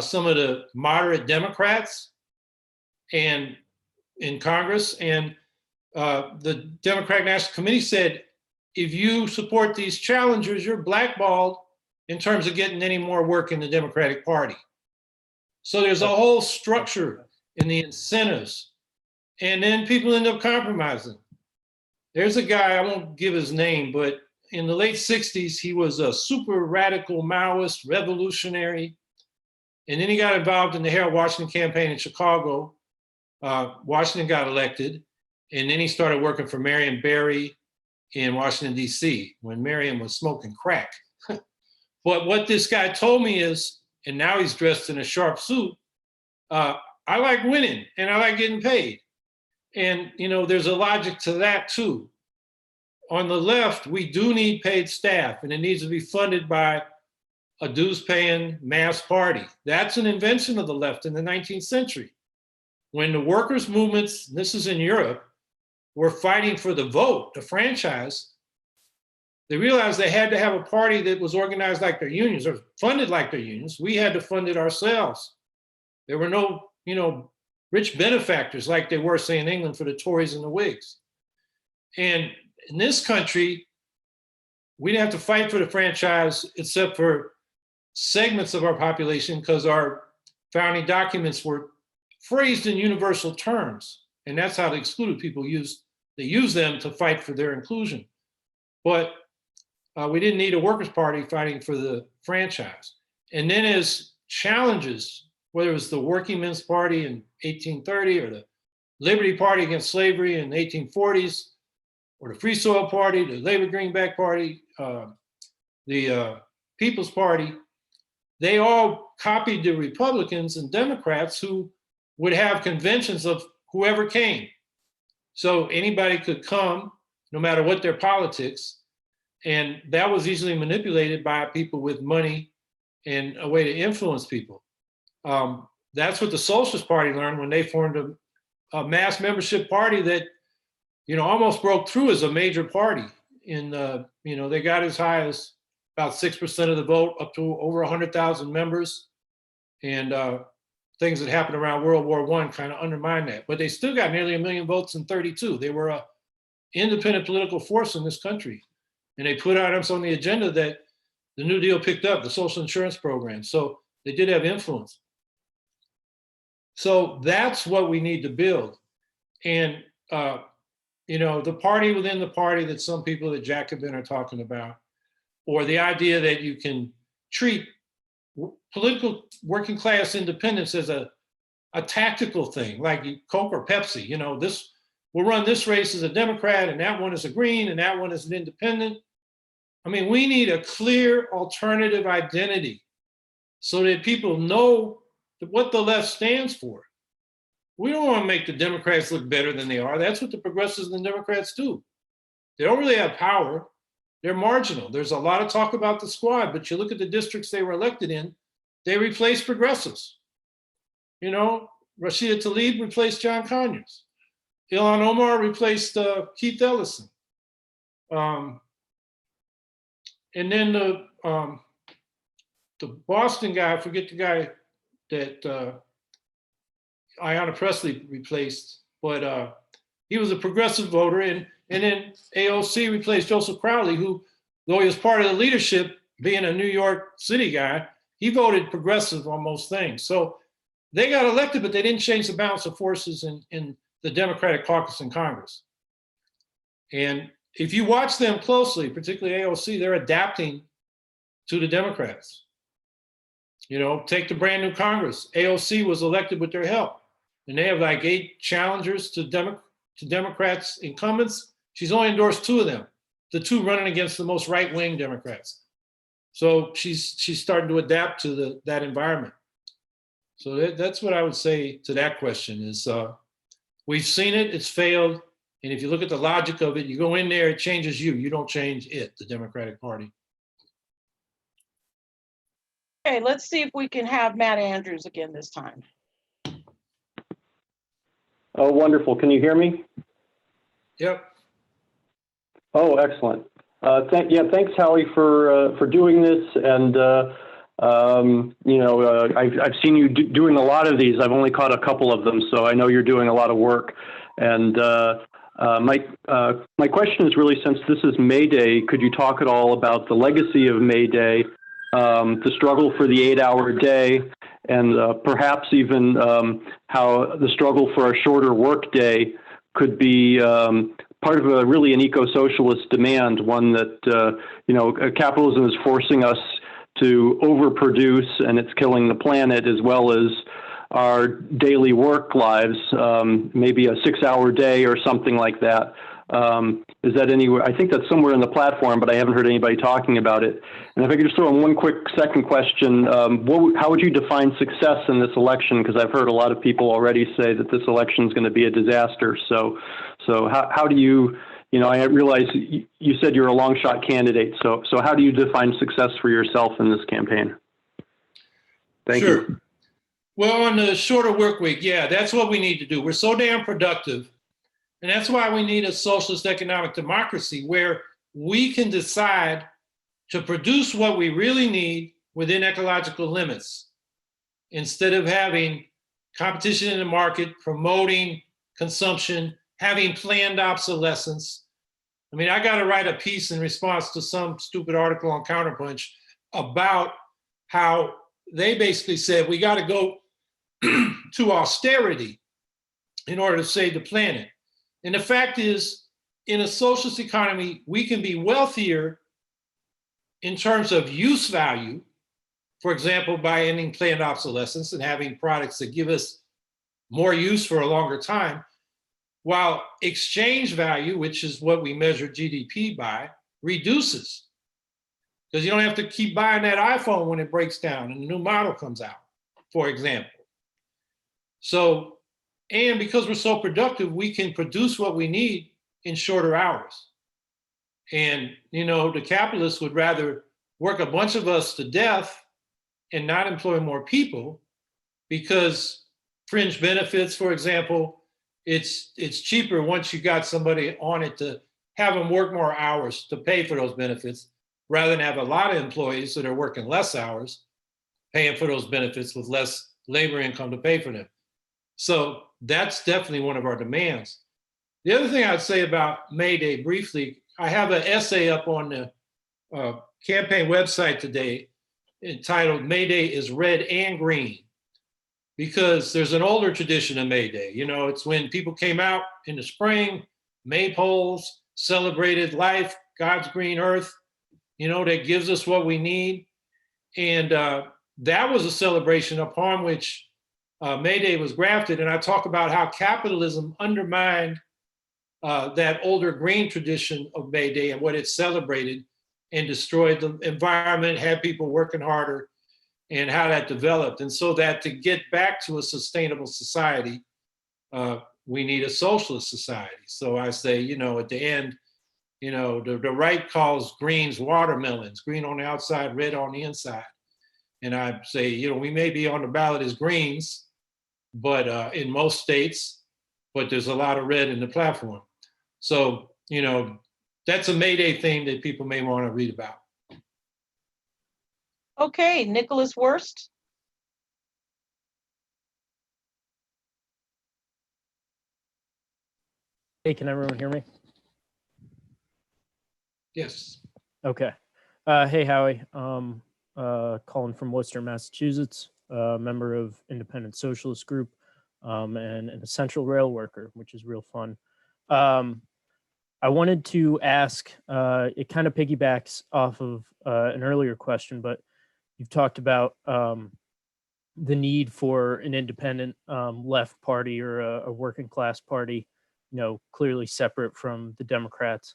some of the moderate Democrats and in Congress. And the Democratic National Committee said, if you support these challengers, you're blackballed in terms of getting any more work in the Democratic Party. So there's a whole structure in the incentives. And then people end up compromising. There's a guy, I won't give his name, but in the late 60s, he was a super radical Maoist revolutionary. And then he got involved in the Harold Washington campaign in Chicago. Washington got elected. And then he started working for Marion Barry in Washington, D.C., when Marion was smoking crack. But what this guy told me is, and now he's dressed in a sharp suit, I like winning and I like getting paid. And, there's a logic to that too. On the left, we do need paid staff, and it needs to be funded by a dues-paying mass party. That's an invention of the left in the 19th century. When the workers' movements, this is in Europe, were fighting for the vote, the franchise, they realized they had to have a party that was organized like their unions or funded like their unions. We had to fund it ourselves. There were no, rich benefactors like they were, say, in England for the Tories and the Whigs. And in this country, we didn't have to fight for the franchise except for segments of our population because our founding documents were phrased in universal terms. And that's how the excluded people they use them to fight for their inclusion. But we didn't need a workers' party fighting for the franchise. And then as challenges, whether it was the Working Men's Party in 1830 or the Liberty Party against slavery in the 1840s, or the Free Soil Party, the Labor Greenback Party, the People's Party, they all copied the Republicans and Democrats who would have conventions of whoever came. So anybody could come, no matter what their politics, and that was easily manipulated by people with money and a way to influence people. That's what the Socialist Party learned when they formed a mass membership party that almost broke through as a major party. They got as high as about 6% of the vote, up to over 100,000 members. And things that happened around World War I kind of undermined that. But they still got nearly 1 million votes in 32. They were an independent political force in this country. And they put items on the agenda that the New Deal picked up, the social insurance program. So they did have influence. So that's what we need to build. And the party within the party that some people at Jacobin are talking about, or the idea that you can treat political working class independence as a tactical thing, like Coke or Pepsi. We'll run this race as a Democrat and that one is a Green and that one is an independent. I mean, we need a clear alternative identity so that people know what the left stands for. We don't want to make the Democrats look better than they are. That's what the progressives and the Democrats do. They don't really have power. They're marginal. There's a lot of talk about the squad, but you look at the districts they were elected in, they replaced progressives. You know, Rashida Tlaib replaced John Conyers. Ilhan Omar replaced Keith Ellison. And then the Boston guy, I forget the guy that Ayanna Pressley replaced, but he was a progressive voter. And then AOC replaced Joseph Crowley, who, though he was part of the leadership, being a New York City guy, he voted progressive on most things. So they got elected, but they didn't change the balance of forces in the Democratic caucus in Congress. And if you watch them closely, particularly AOC, they're adapting to the Democrats. You know, take the brand new Congress. AOC was elected with their help, and they have like 8 challengers to Democrats incumbents. She's only endorsed 2 of them, the 2 running against the most right-wing Democrats. So she's starting to adapt to that environment. So that's what I would say to that question is we've seen it, it's failed. And if you look at the logic of it, you go in there, it changes you. You don't change it, the Democratic Party. Okay, let's see if we can have Matt Andrews again this time. Oh, wonderful. Can you hear me? Yep. Oh, excellent. Thanks, Howie, for doing this. And, I've seen you doing a lot of these. I've only caught a couple of them, so I know you're doing a lot of work. And my question is really, since this is May Day, could you talk at all about the legacy of May Day, the struggle for the 8-hour day, and perhaps even how the struggle for a shorter work day could be part of really an eco-socialist demand, one that, capitalism is forcing us to overproduce, and it's killing the planet as well as our daily work lives, maybe a 6-hour day or something like that. Is that anywhere? I think that's somewhere in the platform, but I haven't heard anybody talking about it. And if I could just throw in one quick second question, how would you define success in this election? Because I've heard a lot of people already say that this election is going to be a disaster. So how do you, I realize you said you're a long shot candidate. So how do you define success for yourself in this campaign? Thank you. Well, on the shorter work week, yeah, that's what we need to do. We're so damn productive. And that's why we need a socialist economic democracy where we can decide to produce what we really need within ecological limits, instead of having competition in the market, promoting consumption, having planned obsolescence. I mean, I got to write a piece in response to some stupid article on Counterpunch about how they basically said we got to go to austerity in order to save the planet. And the fact is, in a socialist economy, we can be wealthier in terms of use value, for example, by ending planned obsolescence and having products that give us more use for a longer time, while exchange value, which is what we measure GDP by, reduces. Because you don't have to keep buying that iPhone when it breaks down and a new model comes out, for example. So, and because we're so productive, we can produce what we need in shorter hours. And, the capitalists would rather work a bunch of us to death and not employ more people, because fringe benefits, for example, it's cheaper once you got somebody on it to have them work more hours to pay for those benefits, rather than have a lot of employees that are working less hours, paying for those benefits with less labor income to pay for them. So that's definitely one of our demands. The other thing I'd say about May Day briefly, I have an essay up on the campaign website today entitled May Day is Red and Green, because there's an older tradition of May Day. It's when people came out in the spring, maypoles, celebrated life, God's green earth, that gives us what we need. And that was a celebration upon which May Day was grafted. And I talk about how capitalism undermined that older green tradition of May Day and what it celebrated, and destroyed the environment, had people working harder, and how that developed. And so that to get back to a sustainable society, we need a socialist society. So I say, at the end, You know, the right calls greens watermelons, green on the outside, red on the inside. And I say, you know, we may be on the ballot as greens, but in most states, but there's a lot of red in the platform. So, you know, that's a May Day thing that people may want to read about. Okay, Nicholas Wurst. Hey, can everyone hear me? Yes. Okay. Hey, Howie. Calling from Worcester, Massachusetts, member of Independent Socialist Group, and an essential rail worker, which is real fun. I wanted to ask, it kind of piggybacks off of an earlier question, but you've talked about the need for an independent left party or a working class party, you know, clearly separate from the Democrats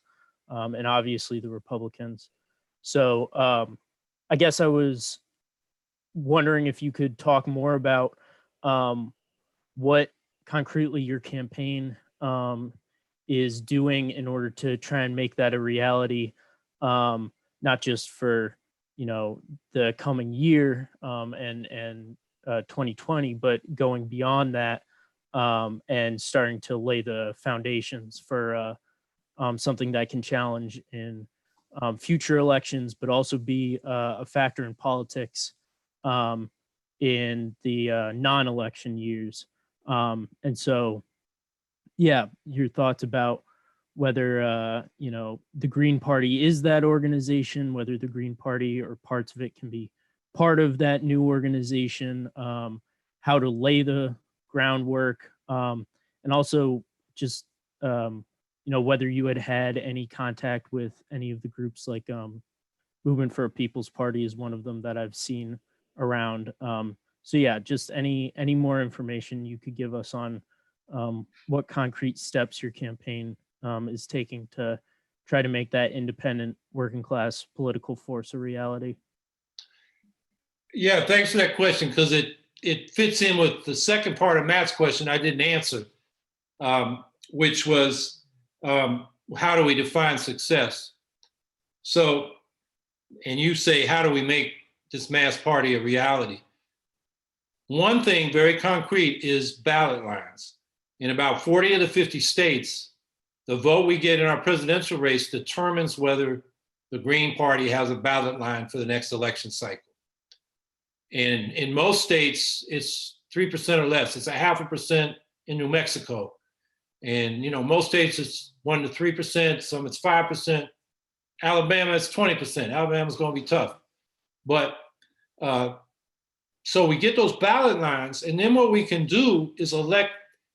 and obviously the Republicans. So I guess I was wondering if you could talk more about what concretely your campaign is doing in order to try and make that a reality, not just for, you know, the coming year and 2020, but going beyond that and starting to lay the foundations for something that can challenge in future elections, but also be a factor in politics in the non-election years. And so, yeah, your thoughts about whether, you know, the Green Party is that organization, whether the Green Party or parts of it can be part of that new organization, how to lay the groundwork, and also just, you know, whether you had any contact with any of the groups like Movement for a People's Party is one of them that I've seen around. So yeah, just any more information you could give us on what concrete steps your campaign is taking to try to make that independent working class political force a reality. Yeah, thanks for that question, because it fits in with the second part of Matt's question I didn't answer, which was how do we define success? So, and you say, how do we make this mass party a reality? One thing very concrete is ballot lines. In about 40 of the 50 states, the vote we get in our presidential race determines whether the Green Party has a ballot line for the next election cycle. And in most states, it's 3% or less. It's 0.5% in New Mexico. And, you know, most states it's 1 to 3%, some it's 5%. Alabama, it's 20%. Alabama's going to be tough. But so we get those ballot lines, and then what we can do is elect,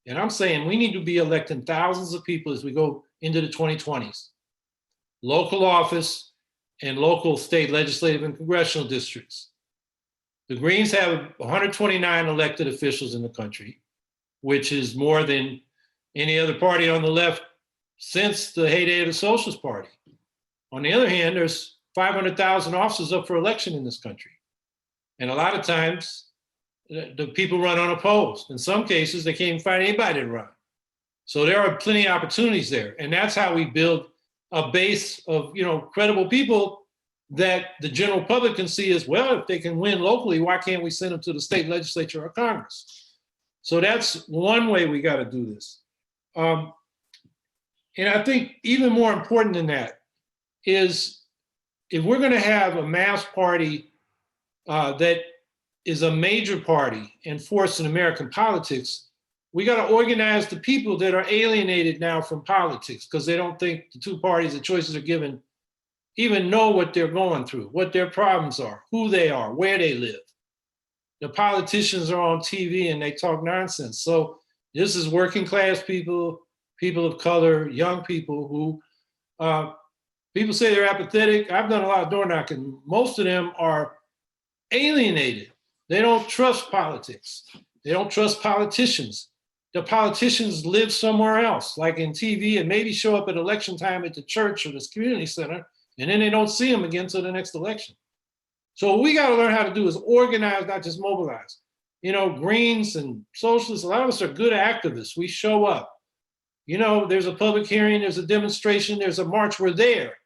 and I'm saying we need to be electing thousands of people as we go into the 2020s. Local office and local state legislative and congressional districts. The Greens have 129 elected officials in the country, which is more than any other party on the left since the heyday of the Socialist Party. On the other hand, there's 500,000 officers up for election in this country. And a lot of times, the people run unopposed. In some cases, they can't even find anybody to run. So there are plenty of opportunities there. And that's how we build a base of, you know, credible people that the general public can see as, well, if they can win locally, why can't we send them to the state legislature or Congress? So that's one way we got to do this. And I think even more important than that is if we're going to have a mass party that is a major party and force in American politics, we got to organize the people that are alienated now from politics because they don't think the two parties the choices are given even know what they're going through, what their problems are, who they are, where they live. The politicians are on TV and they talk nonsense. So this is working class people, people of color, young people who, people say they're apathetic. I've done a lot of door knocking. Most of them are alienated. They don't trust politics. They don't trust politicians. The politicians live somewhere else, like in TV, and maybe show up at election time at the church or this community center, and then they don't see them again until the next election. So what we got to learn how to do is organize, not just mobilize. You know, Greens and Socialists, a lot of us are good activists. We show up. There's a public hearing, there's a demonstration, there's a march, we're there.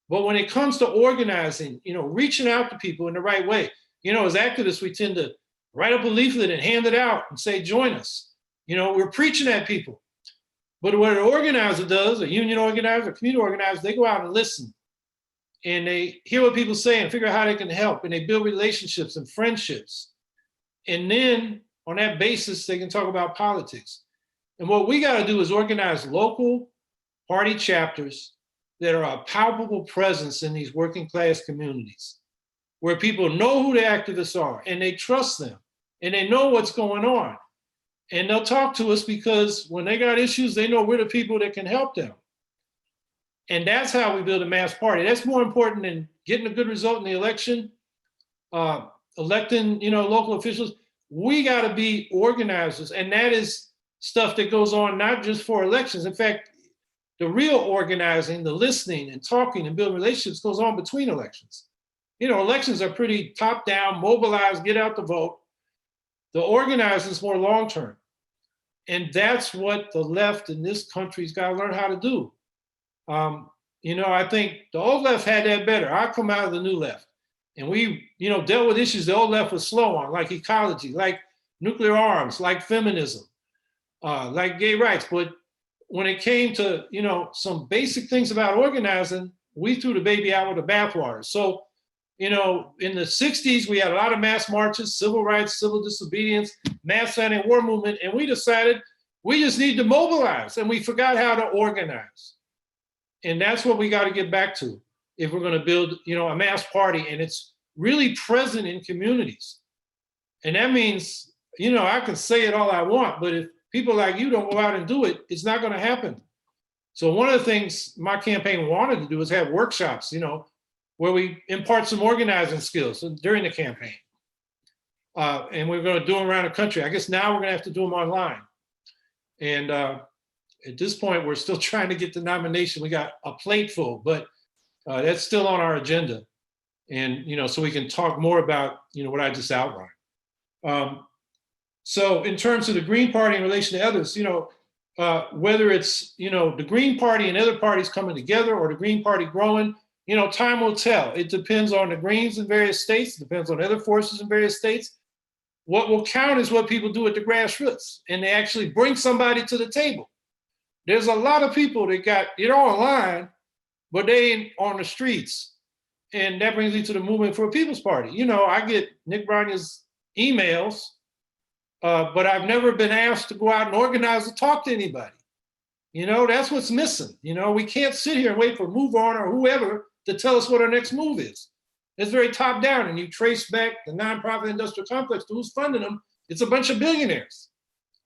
But when it comes to organizing, reaching out to people in the right way, as activists, we tend to write up a leaflet and hand it out and say, join us. We're preaching at people. But what an organizer does, a union organizer, a community organizer, they go out and listen. And they hear what people say and figure out how they can help. And they build relationships and friendships. And then on that basis, they can talk about politics. And what we got to do is organize local party chapters that are a palpable presence in these working class communities, where people know who the activists are and they trust them and they know what's going on. And they'll talk to us because when they got issues, they know we're the people that can help them. And that's how we build a mass party. That's more important than getting a good result in the election, electing, local officials. We got to be organizers. And that is stuff that goes on not just for elections. In fact, the real organizing, the listening and talking and building relationships goes on between elections. Elections are pretty top down, mobilize, get out the vote. The organizing is more long term. And that's what the left in this country's got to learn how to do. I think the old left had that better. I come out of the new left. And we, dealt with issues the old left was slow on, like ecology, like nuclear arms, like feminism, like gay rights. But when it came to, some basic things about organizing, we threw the baby out with the bathwater. So, in the 60s, we had a lot of mass marches, civil rights, civil disobedience, mass anti-war movement, and we decided we just need to mobilize, and we forgot how to organize. And that's what we got to get back to if we're going to build, a mass party, and it's really present in communities. And that means, I can say it all I want, but if people like you don't go out and do it, it's not going to happen. So one of the things my campaign wanted to do is have workshops, where we impart some organizing skills during the campaign. And we're going to do them around the country. I guess now we're going to have to do them online. And at this point, we're still trying to get the nomination. We got a plate full, but that's still on our agenda. And, so we can talk more about, what I just outlined. So in terms of the Green Party in relation to others, whether it's, the Green Party and other parties coming together or the Green Party growing, time will tell. It depends on the Greens in various states, it depends on other forces in various states. What will count is what people do at the grassroots, and they actually bring somebody to the table. There's a lot of people that got it online, but they ain't on the streets. And that brings me to the Movement for a People's Party. I get Nick Bryan's emails, but I've never been asked to go out and organize or talk to anybody. That's what's missing. We can't sit here and wait for Move On or whoever to tell us what our next move is. It's very top down, and you trace back the nonprofit industrial complex to who's funding them. It's a bunch of billionaires.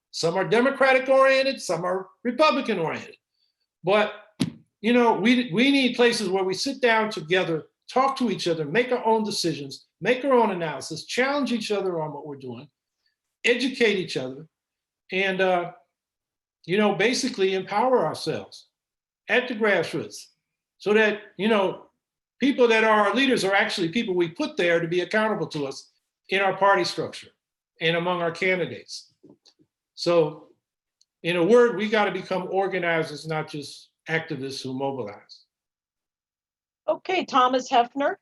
Some are Democratic oriented, some are Republican oriented. But, we need places where we sit down together, talk to each other, make our own decisions, make our own analysis, challenge each other on what we're doing, educate each other, and, basically empower ourselves at the grassroots so that, people that are our leaders are actually people we put there to be accountable to us in our party structure and among our candidates. So in a word, we got to become organizers, not just activists who mobilize. Okay, Thomas Hefner.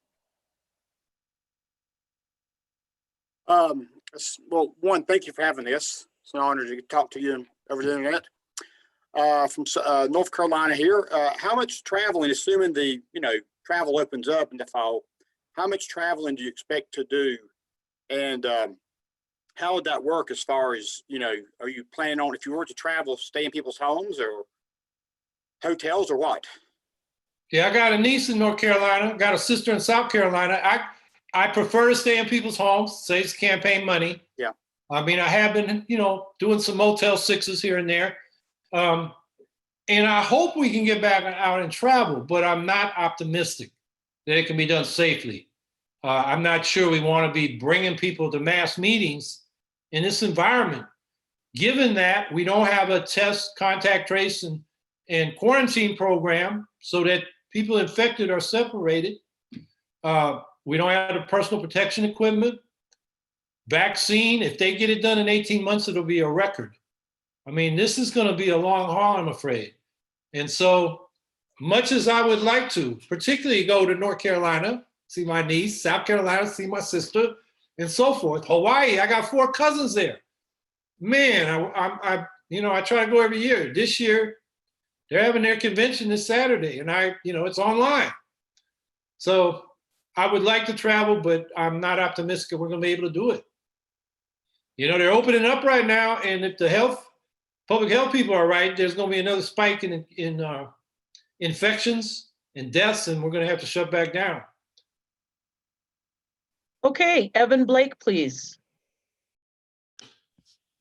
Well, one, thank you for having this. It's an honor to talk to you and everything like that. From North Carolina here, how much traveling, assuming the, travel opens up in the fall, how much traveling do you expect to do? And how would that work as far as, are you planning on, if you were to travel, stay in people's homes or hotels or what? Yeah, I got a niece in North Carolina, got a sister in South Carolina. I prefer to stay in people's homes, saves campaign money. Yeah. I mean, I have been, doing some Motel 6s here and there. And I hope we can get back out and travel, but I'm not optimistic that it can be done safely. I'm not sure we want to be bringing people to mass meetings in this environment, given that we don't have a test, contact trace, and quarantine program so that people infected are separated. We don't have the personal protection equipment. Vaccine, if they get it done in 18 months, it'll be a record. I mean, this is going to be a long haul, I'm afraid. And so much as I would like to, particularly go to North Carolina, see my niece, South Carolina, see my sister, and so forth. Hawaii, I got 4 cousins there. Man, I try to go every year. This year, they're having their convention this Saturday, and it's online. So I would like to travel, but I'm not optimistic we're going to be able to do it. They're opening up right now, and if the public health people are right, there's going to be another spike in infections and deaths, and we're going to have to shut back down. Okay, Evan Blake, please.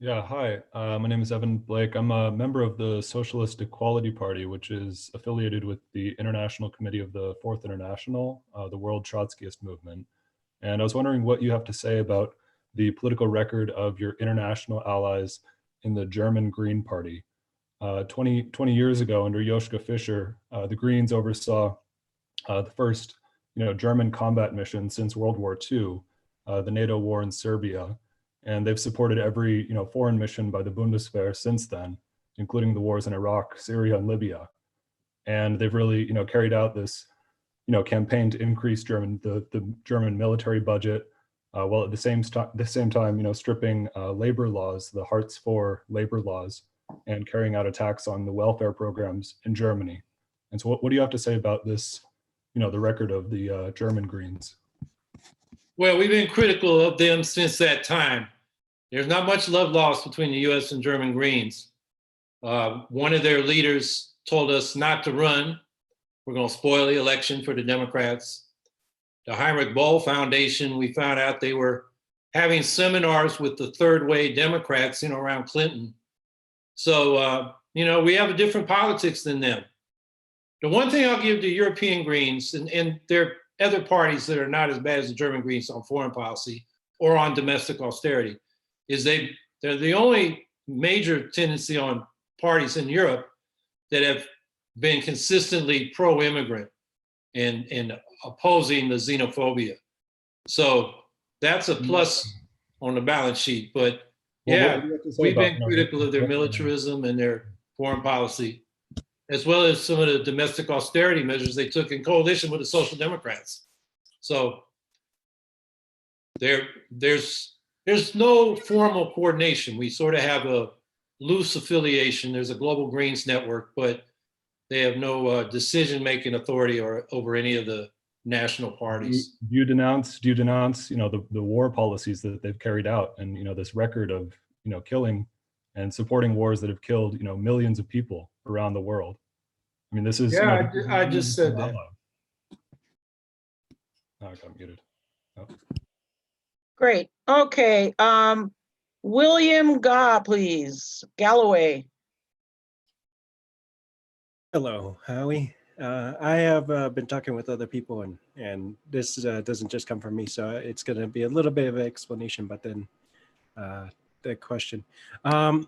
Yeah, hi. My name is Evan Blake. I'm a member of the Socialist Equality Party, which is affiliated with the International Committee of the Fourth International, the World Trotskyist Movement. And I was wondering what you have to say about the political record of your international allies in the German Green Party. 20 years ago, under Joschka Fischer, the Greens oversaw the first German combat mission since World War II, the NATO war in Serbia. And they've supported every foreign mission by the Bundeswehr since then, including the wars in Iraq, Syria, and Libya. And they've really carried out this campaign to increase the German military budget, while at the same time stripping labor laws, the Hartz IV labor laws, and carrying out attacks on the welfare programs in Germany. And so what do you have to say about this, the record of the German Greens? Well, we've been critical of them since that time. There's not much love lost between the US and German Greens. One of their leaders told us not to run. We're going to spoil the election for the Democrats. The Heinrich Böll Foundation, we found out they were having seminars with the third way Democrats, around Clinton. So, we have a different politics than them. The one thing I'll give the European Greens, and there are other parties that are not as bad as the German Greens on foreign policy or on domestic austerity, is they're the only major tendency on parties in Europe that have been consistently pro-immigrant and opposing the xenophobia. So that's a plus on the balance sheet. But yeah, we've been critical of their militarism and their foreign policy, as well as some of the domestic austerity measures they took in coalition with the Social Democrats. So there's no formal coordination. We sort of have a loose affiliation. There's a Global Greens network, but they have no decision-making authority over any of the national parties. Do you denounce the war policies that they've carried out, and this record of killing and supporting wars that have killed millions of people around the world? I mean, this is I just said that. Oh, I got muted. Oh. Great. Okay. William please. Galloway. Hello, Howie. I have been talking with other people, and this doesn't just come from me, so it's going to be a little bit of an explanation, but then the question. One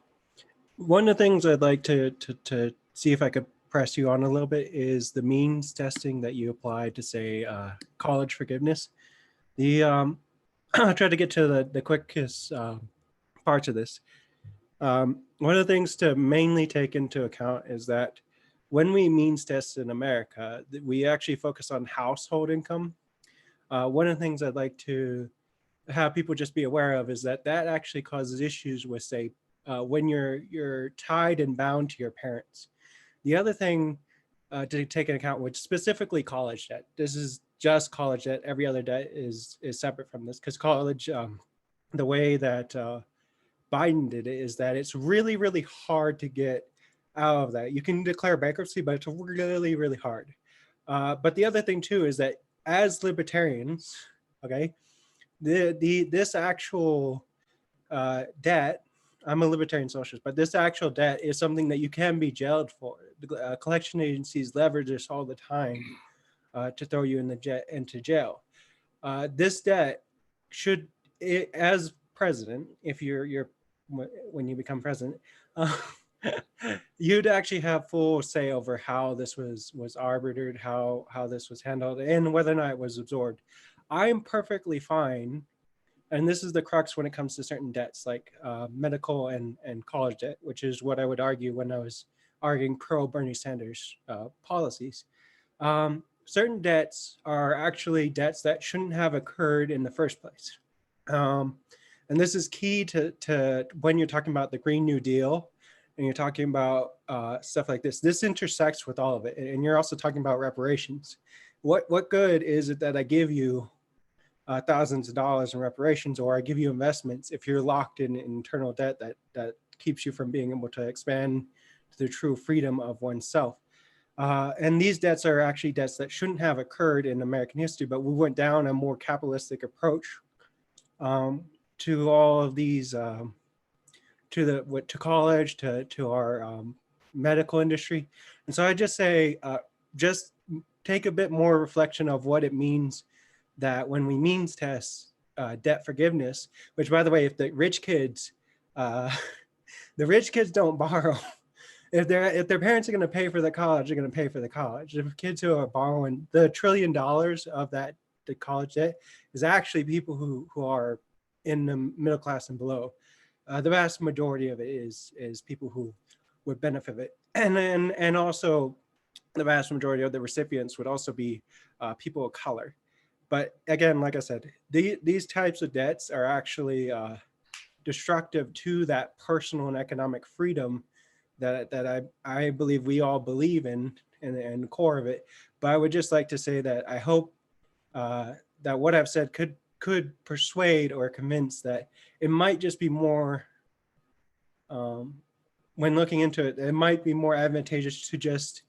of the things I'd like to see if I could press you on a little bit is the means testing that you applied to, say, college forgiveness. I'll try to get to the quickest parts of this. One of the things to mainly take into account is that when we means test in America, we actually focus on household income. One of the things I'd like to have people just be aware of is that actually causes issues with, say, when you're tied and bound to your parents. The other thing to take into account, which specifically college debt, this is just college debt. Every other debt is separate from this, because college, the way that Biden did it is that it's really, really hard to get out of that. You can declare bankruptcy, but it's really, really hard. But the other thing too is that as libertarians, okay, this actual debt, I'm a libertarian socialist, but this actual debt is something that you can be jailed for. The collection agencies leverage this all the time to throw you into jail. This debt should, as president, if when you become president, you'd actually have full say over how this was arbitrated, how this was handled, and whether or not it was absorbed. I'm perfectly fine And this is the crux when it comes to certain debts like medical and college debt, which is what I would argue when I was arguing pro Bernie Sanders policies. Certain debts are actually debts that shouldn't have occurred in the first place. And this is key to when you're talking about the Green New Deal and you're talking about stuff like this. This intersects with all of it. And you're also talking about reparations. What good is it that I give you thousands of dollars in reparations, or I give you investments if you're locked in internal debt that keeps you from being able to expand to the true freedom of oneself? And these debts are actually debts that shouldn't have occurred in American history, but we went down a more capitalistic approach to all of these, to college, to our medical industry. And so I just say, just take a bit more reflection of what it means that when we means test debt forgiveness, which by the way, if the rich kids don't borrow, if their parents are going to pay for the college, they're going to pay for the college. If kids who are borrowing the $1 trillion of the college debt is actually people who are in the middle class and below. The vast majority of it is people who would benefit it, and also the vast majority of the recipients would also be people of color. But again, like I said, these types of debts are actually destructive to that personal and economic freedom that I believe we all believe in the core of it. But I would just like to say that I hope that what I've said could persuade or convince that it might just be more, when looking into it, it might be more advantageous to just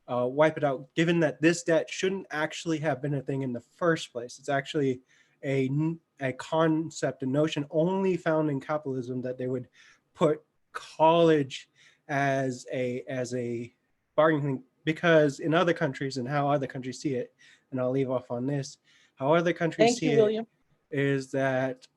wipe it out, given that this debt shouldn't actually have been a thing in the first place. It's actually a concept, a notion only found in capitalism, that they would put college as a bargaining, because in other countries and how other countries see it, and I'll leave off on this, how other countries see it is that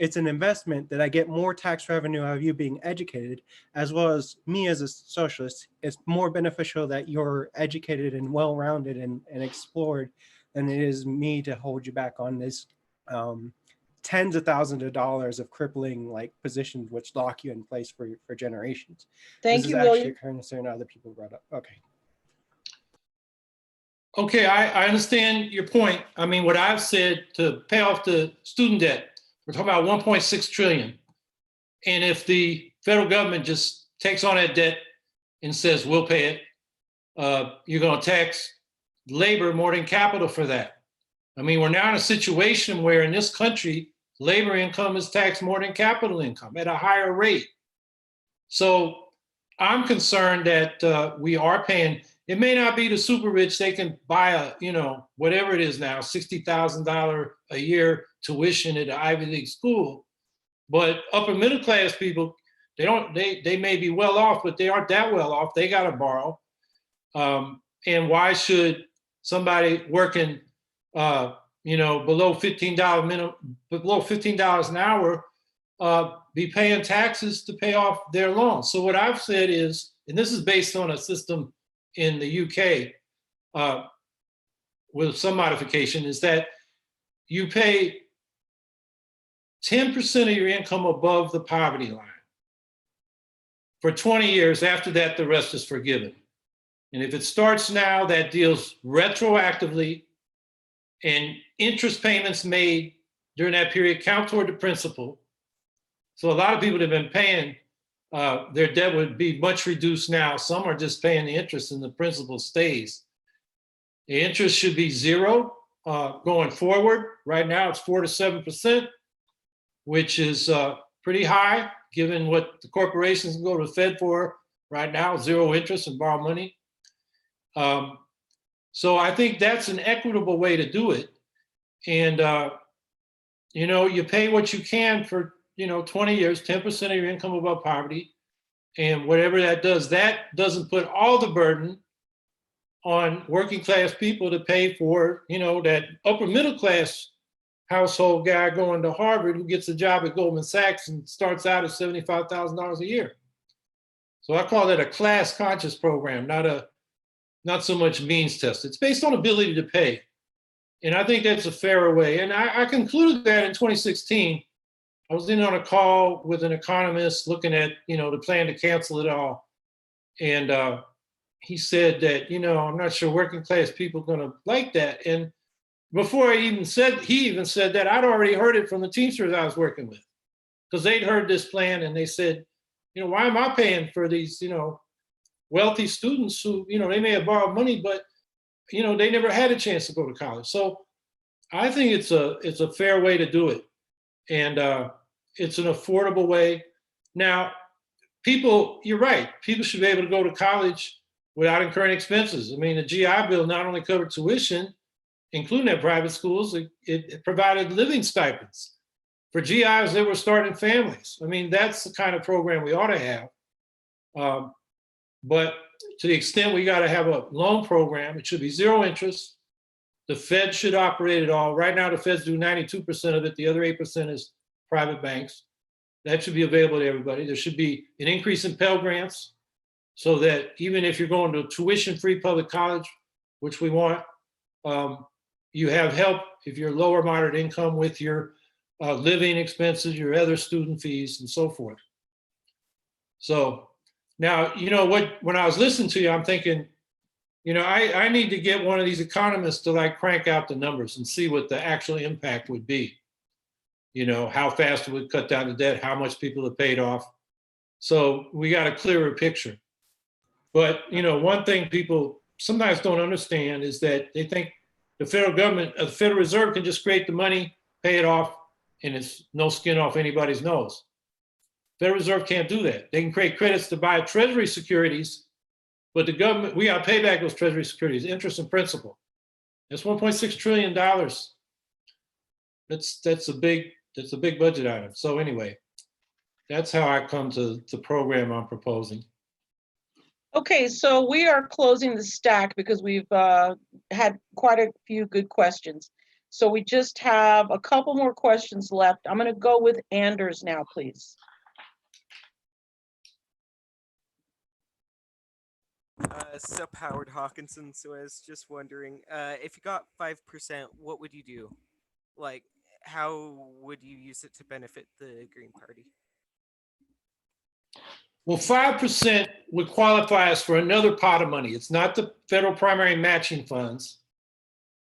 it's an investment that I get more tax revenue out of you being educated, as well as me as a socialist. It's more beneficial that you're educated and well-rounded and explored than it is me to hold you back on this tens of thousands of dollars of crippling positions which lock you in place for generations. Thank you, This is actually William. a concern other people brought up. Okay. Okay, I understand your point. I mean, what I've said, to pay off the student debt, we're talking about 1.6 trillion. And if the federal government just takes on that debt and says, we'll pay it, you're gonna tax labor more than capital for that. I mean, we're now in a situation where in this country, labor income is taxed more than capital income at a higher rate. So I'm concerned that we are paying. It may not be the super rich. They can buy whatever it is now, $60,000 a year tuition at an Ivy League school. But upper middle class people, they may be well off, but they aren't that well off. They got to borrow. And why should somebody working, below $15 minimum, below $15 an hour, be paying taxes to pay off their loans? So what I've said is, and this is based on a system in the UK with some modification, is that you pay 10% of your income above the poverty line for 20 years. After that, the rest is forgiven. And if it starts now, that deals retroactively, and interest payments made during that period count toward the principal. So a lot of people that have been paying, their debt would be much reduced now. Some are just paying the interest and the principal stays. The interest should be zero going forward. Right now it's 4 to 7%, which is pretty high given what the corporations can go to the Fed for right now, zero interest and borrow money. So I think that's an equitable way to do it. And, you pay what you can for 20 years, 10% of your income above poverty. And whatever that doesn't put all the burden on working class people to pay for, that upper middle class household guy going to Harvard who gets a job at Goldman Sachs and starts out at $75,000 a year. So I call that a class conscious program, not so much means test. It's based on ability to pay. And I think that's a fairer way. And I concluded that in 2016. I was in on a call with an economist looking at, the plan to cancel it all. And he said that, I'm not sure working class people are going to like that. And before he even said that, I'd already heard it from the Teamsters I was working with, because they'd heard this plan and they said, why am I paying for these, wealthy students who, they may have borrowed money, but, they never had a chance to go to college. So I think it's a fair way to do it. And it's an affordable way. Now, you're right, people should be able to go to college without incurring expenses. I mean, the GI Bill not only covered tuition, including at private schools, it provided living stipends for GIs that were starting families. I mean, that's the kind of program we ought to have. But to the extent we got to have a loan program, it should be zero interest. The Fed should operate it all. Right now, the Feds do 92% of it. The other 8% is private banks. That should be available to everybody. There should be an increase in Pell Grants so that even if you're going to a tuition-free public college, which we want, you have help if you're lower moderate income with your living expenses, your other student fees, and so forth. So now, when I was listening to you, I'm thinking, I need to get one of these economists to crank out the numbers and see what the actual impact would be. How fast it would cut down the debt, how much people have paid off. So we got a clearer picture. But, one thing people sometimes don't understand is that they think the federal government, the Federal Reserve can just create the money, pay it off, and it's no skin off anybody's nose. Federal Reserve can't do that. They can create credits to buy treasury securities, but the government, we got to pay back those treasury securities, interest and principal. That's $1.6 trillion. That's a big budget item. So anyway, that's how I come to the program I'm proposing. Okay, so we are closing the stack because we've had quite a few good questions. So we just have a couple more questions left. I'm going to go with Anders now, please. Sup, Howard Hawkinson. So I was just wondering, if you got 5%, what would you do? Like, how would you use it to benefit the Green Party? Well, 5% would qualify us for another pot of money. It's not the federal primary matching funds,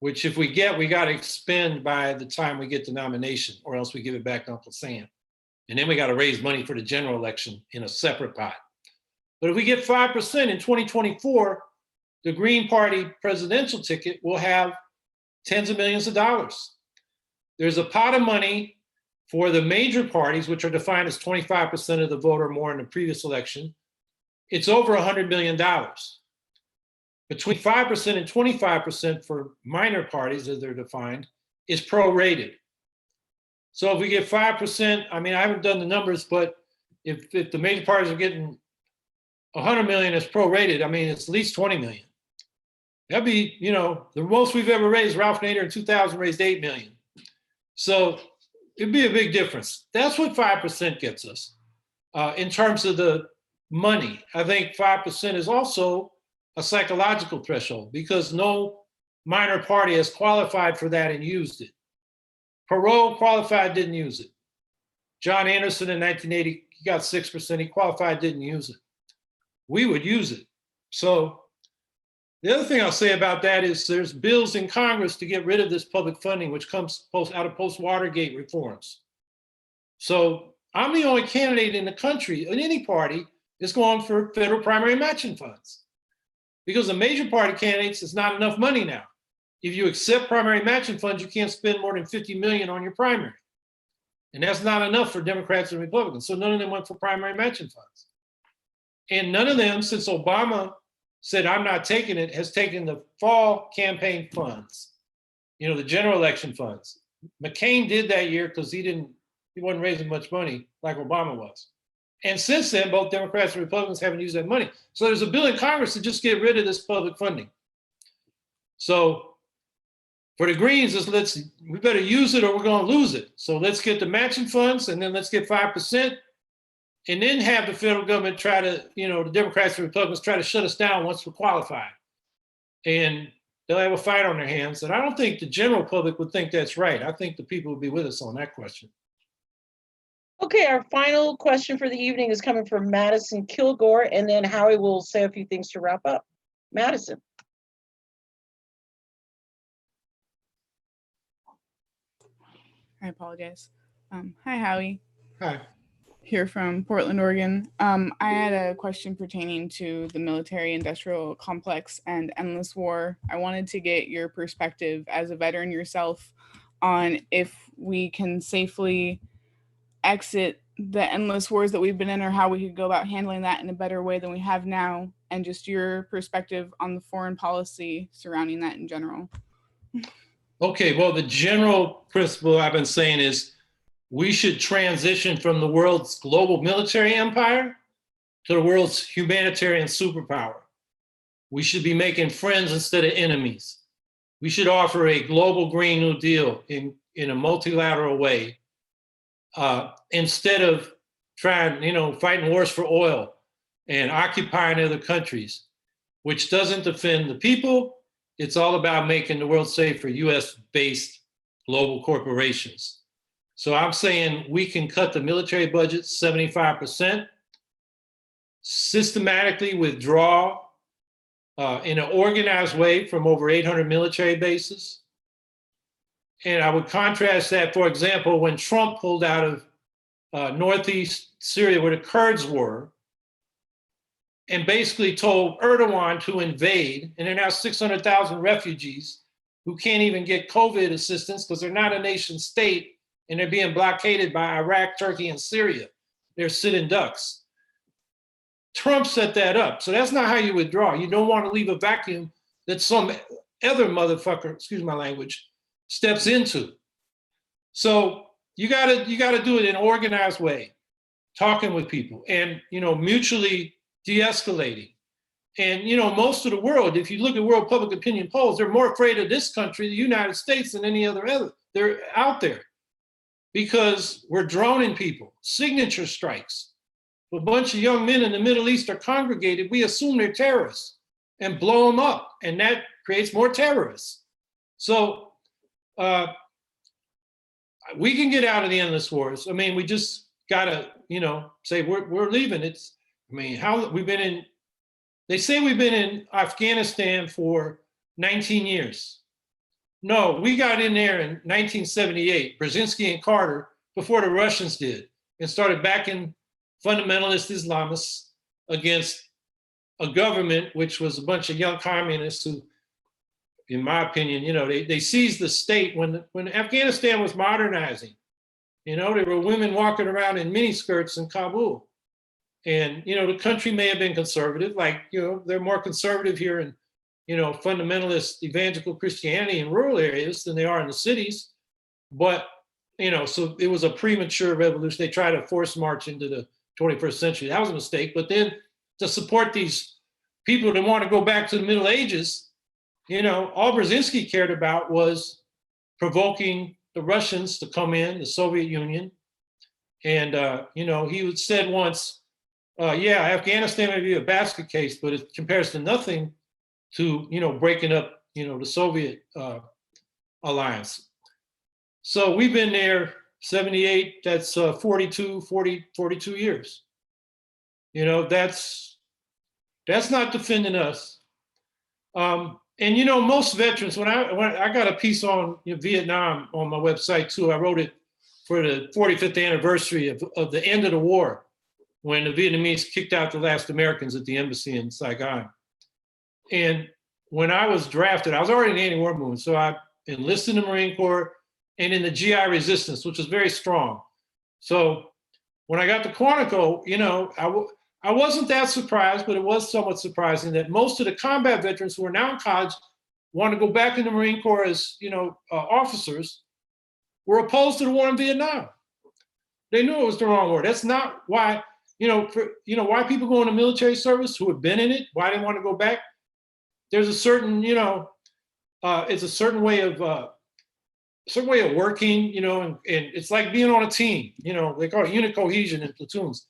which if we get, we got to expend by the time we get the nomination, or else we give it back to Uncle Sam. And then we got to raise money for the general election in a separate pot. But if we get 5% in 2024, the Green Party presidential ticket will have tens of millions of dollars. There's a pot of money for the major parties, which are defined as 25% of the vote or more in the previous election. It's over $100 million. Between 5% and 25% for minor parties, as they're defined, is prorated. So if we get 5%, I mean, I haven't done the numbers, but if the major parties are getting 100 million is prorated, I mean, it's at least 20 million. That'd be, the most we've ever raised. Ralph Nader in 2000 raised 8 million. So it'd be a big difference. That's what 5% gets us. In terms of the money, I think 5% is also a psychological threshold because no minor party has qualified for that and used it. Perot qualified, didn't use it. John Anderson in 1980, he got 6%, he qualified, didn't use it. We would use it. So the other thing I'll say about that is there's bills in Congress to get rid of this public funding, which comes out of post-Watergate reforms. So I'm the only candidate in the country, in any party, that's going for federal primary matching funds. Because the major party candidates, it's not enough money now. If you accept primary matching funds, you can't spend more than 50 million on your primary. And that's not enough for Democrats and Republicans. So none of them went for primary matching funds. And none of them, since Obama said, I'm not taking it, has taken the fall campaign funds, the general election funds. McCain did that year because he wasn't raising much money like Obama was. And since then, both Democrats and Republicans haven't used that money. So there's a bill in Congress to just get rid of this public funding. So for the Greens, we better use it or we're going to lose it. So let's get the matching funds and then let's get 5%. And then have the federal government try to, the Democrats and Republicans try to shut us down once we're qualified. And they'll have a fight on their hands. And I don't think the general public would think that's right. I think the people would be with us on that question. Okay, our final question for the evening is coming from Madison Kilgore, and then Howie will say a few things to wrap up. Madison. I apologize. Hi, Howie. Hi. Here from Portland, Oregon. I had a question pertaining to the military-industrial complex and endless war. I wanted to get your perspective as a veteran yourself on if we can safely exit the endless wars that we've been in, or how we could go about handling that in a better way than we have now, and just your perspective on the foreign policy surrounding that in general. Okay, well, the general principle I've been saying is we should transition from the world's global military empire to the world's humanitarian superpower. We should be making friends instead of enemies. We should offer a global Green New Deal in a multilateral way, instead of trying, fighting wars for oil and occupying other countries, which doesn't defend the people. It's all about making the world safe for US-based global corporations. So I'm saying we can cut the military budget 75%, systematically withdraw in an organized way from over 800 military bases. And I would contrast that, for example, when Trump pulled out of northeast Syria where the Kurds were, and basically told Erdogan to invade, and there are now 600,000 refugees who can't even get COVID assistance because they're not a nation state and they're being blockaded by Iraq, Turkey, and Syria. They're sitting ducks. Trump set that up. So that's not how you withdraw. You don't want to leave a vacuum that some other motherfucker, excuse my language, steps into. So you gotta do it in an organized way, talking with people and mutually de-escalating. And most of the world, if you look at world public opinion polls, they're more afraid of this country, the United States, than any other. They're out there because we're droning people. Signature strikes. If a bunch of young men in the Middle East are congregated, we assume they're terrorists and blow them up, and that creates more terrorists. So we can get out of the endless wars. I mean, we just gotta, say we're leaving. How we've been in, they say we've been in Afghanistan for 19 years. No, we got in there in 1978, Brzezinski and Carter, before the Russians did, and started backing fundamentalist Islamists against a government which was a bunch of young communists who, in my opinion, they seized the state when Afghanistan was modernizing. There were women walking around in miniskirts in Kabul. And, the country may have been conservative, they're more conservative here in, fundamentalist evangelical Christianity in rural areas than they are in the cities. But, so it was a premature revolution. They tried to force march into the 21st century. That was a mistake. But then to support these people that want to go back to the Middle Ages, all Brzezinski cared about was provoking the Russians to come in, the Soviet Union. And, he said once, Afghanistan may be a basket case, but it compares to nothing to, breaking up, the Soviet alliance. So we've been there 78, that's 42 years. That's not defending us. And most veterans, when I got a piece on Vietnam on my website too, I wrote it for the 45th anniversary of the end of the war, when the Vietnamese kicked out the last Americans at the embassy in Saigon. And when I was drafted, I was already in the anti-war movement, so I enlisted in the Marine Corps and in the GI resistance, which was very strong. So when I got to Quantico, I wasn't that surprised, but it was somewhat surprising that most of the combat veterans who are now in college want to go back in the Marine Corps as officers were opposed to the war in Vietnam. They knew it was the wrong war. That's not why, why people go into military service who have been in it, why they want to go back. There's a certain, it's a certain way of working, and it's like being on a team, they call it unit cohesion in platoons.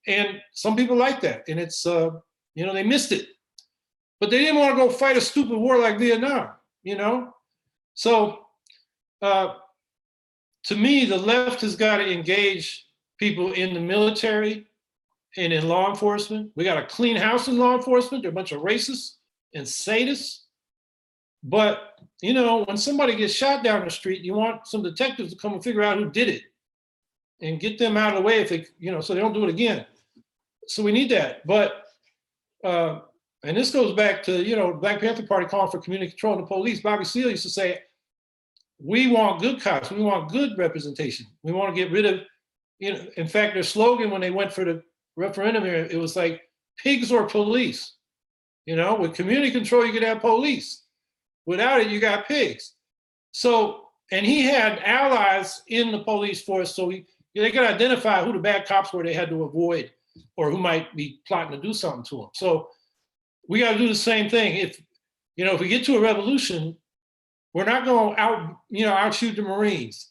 And some people like that. And it's, they missed it. But they didn't want to go fight a stupid war like Vietnam. you know? So to me, the left has got to engage people in the military and in law enforcement. We got to clean house in law enforcement. They're a bunch of racists and sadists. But, you know, when somebody gets shot down the street, you want some detectives to come and figure out who did it and get them out of the way if they, you know, so they don't do it again. So we need that. But, and this goes back to, you know, Black Panther Party calling for community control of the police. Bobby Seale used to say, we want good cops. We want good representation. We want to get rid of, you know, in fact, their slogan when they went for the referendum here, it was like pigs or police. You know, with community control, you could have police. Without it, you got pigs. So, and he had allies in the police force, so they could identify who the bad cops were they had to avoid or who might be plotting to do something to them. So we got to do the same thing. If, you know, if we get to a revolution, we're not going to outshoot the Marines.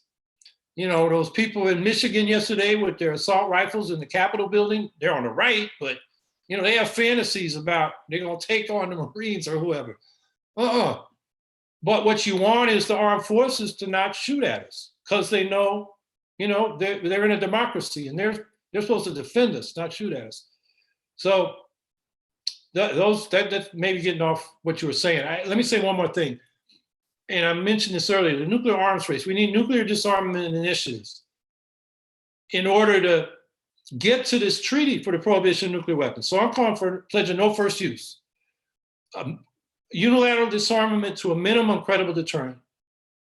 You know, those people in Michigan yesterday with their assault rifles in the Capitol building, they're on the right, but, you know, they have fantasies about they're going to take on the Marines or whoever. But what you want is the armed forces to not shoot at us because they know, you know, they're in a democracy and they're supposed to defend us, not shoot at us. So that's maybe getting off what you were saying. Let me say one more thing. And I mentioned this earlier, the nuclear arms race. We need nuclear disarmament initiatives in order to get to this treaty for the prohibition of nuclear weapons. So I'm calling for pledging no first use. Unilateral disarmament to a minimum credible deterrent,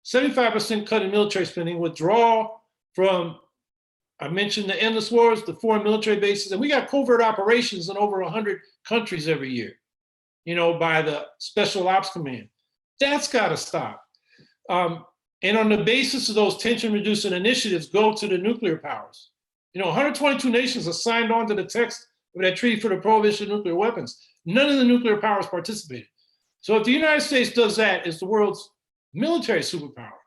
75% cut in military spending, withdrawal from, I mentioned the endless wars, the foreign military bases, and we got covert operations in over 100 countries every year, you know, by the Special Ops Command. That's got to stop. And on the basis of those tension-reducing initiatives, go to the nuclear powers. You know, 122 nations have signed on to the text of that treaty for the prohibition of nuclear weapons. None of the nuclear powers participated. So if the United States does that as the world's military superpower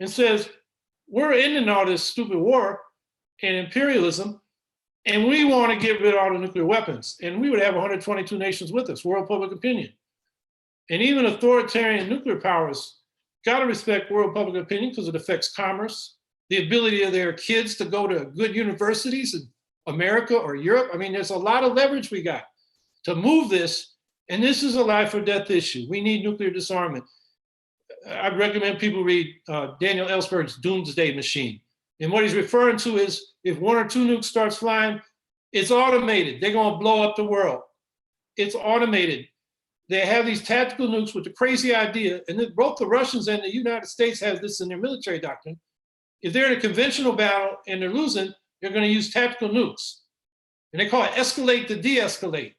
and says, we're ending all this stupid war and imperialism, and we want to get rid of all the nuclear weapons, and we would have 122 nations with us, world public opinion. And even authoritarian nuclear powers got to respect world public opinion because it affects commerce, the ability of their kids to go to good universities in America or Europe. I mean, there's a lot of leverage we got to move this. And this is a life or death issue. We need nuclear disarmament. I'd recommend people read Daniel Ellsberg's Doomsday Machine. And what he's referring to is if one or two nukes starts flying, it's automated. They're going to blow up the world. It's automated. They have these tactical nukes with the crazy idea, and both the Russians and the United States have this in their military doctrine. If they're in a conventional battle and they're losing, they're going to use tactical nukes. And they call it escalate to de-escalate.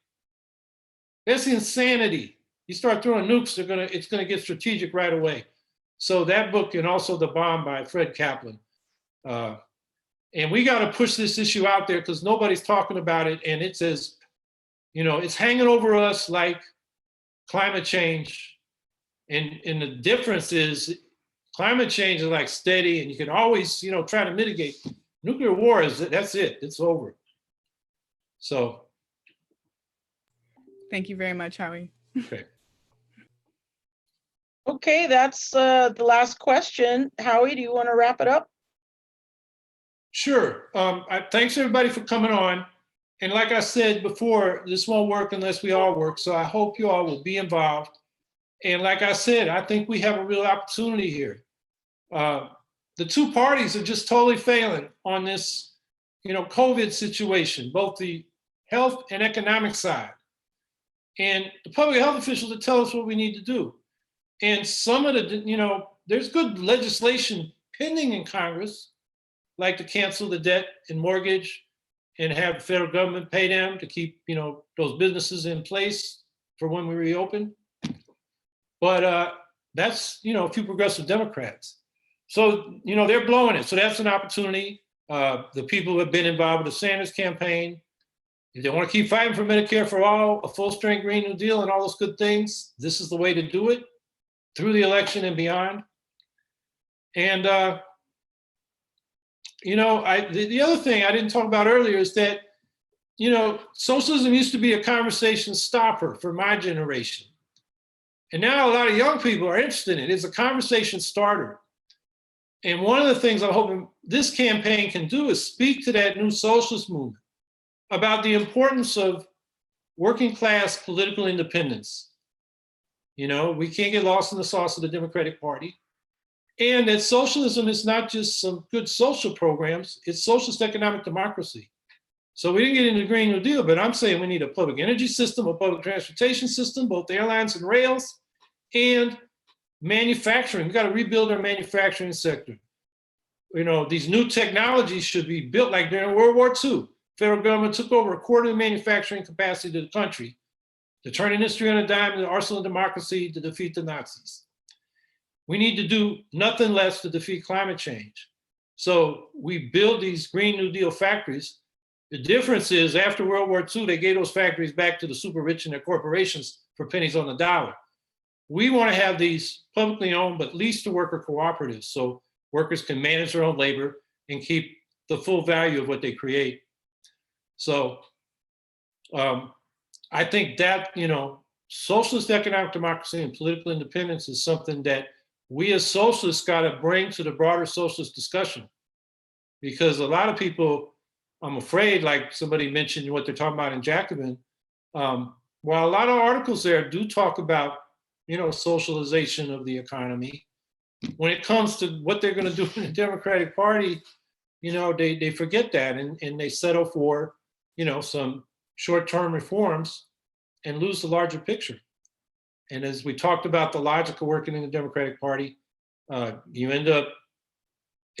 That's insanity. You start throwing nukes, it's gonna get strategic right away. So that book and also The Bomb by Fred Kaplan. And we gotta push this issue out there because nobody's talking about it. And it says, you know, it's hanging over us like climate change. And the difference is climate change is like steady and you can always, you know, try to mitigate. Nuclear war that's it, it's over. So. Thank you very much, Howie. Okay. Okay, that's the last question. Howie, do you want to wrap it up? Sure. Thanks everybody for coming on. And like I said before, this won't work unless we all work. So I hope you all will be involved. And like I said, I think we have a real opportunity here. The two parties are just totally failing on this, you know, COVID situation, both the health and economic side. And the public health officials that tell us what we need to do. And some of the, you know, there's good legislation pending in Congress, like to cancel the debt and mortgage and have the federal government pay them to keep, you know, those businesses in place for when we reopen. But that's, you know, a few progressive Democrats. So, you know, they're blowing it. So that's an opportunity. The people who have been involved with the Sanders campaign, if they want to keep fighting for Medicare for all, a full-strength Green New Deal and all those good things, this is the way to do it through the election and beyond. And, you know, the other thing I didn't talk about earlier is that, you know, socialism used to be a conversation stopper for my generation. And now a lot of young people are interested in it. It's a conversation starter. And one of the things I'm hoping this campaign can do is speak to that new socialist movement about the importance of working class political independence. You know, we can't get lost in the sauce of the Democratic Party. And that socialism is not just some good social programs, it's socialist economic democracy. So we didn't get into the Green New Deal, but I'm saying we need a public energy system, a public transportation system, both airlines and rails, and manufacturing. We got to rebuild our manufacturing sector. You know, these new technologies should be built like during World War II. Federal government took over a quarter of the manufacturing capacity of the country to turn industry on a dime and the arsenal of democracy to defeat the Nazis. We need to do nothing less to defeat climate change. So we build these Green New Deal factories. The difference is after World War II, they gave those factories back to the super rich and their corporations for pennies on the dollar. We want to have these publicly owned, but leased to worker cooperatives so workers can manage their own labor and keep the full value of what they create. So I think that, you know, socialist economic democracy and political independence is something that we as socialists got to bring to the broader socialist discussion. Because a lot of people, I'm afraid, like somebody mentioned what they're talking about in Jacobin, while a lot of articles there do talk about, you know, socialization of the economy, when it comes to what they're going to do in the Democratic Party, you know, they forget that and they settle for, you know, some short-term reforms and lose the larger picture. And as we talked about the logic of working in the Democratic Party, you end up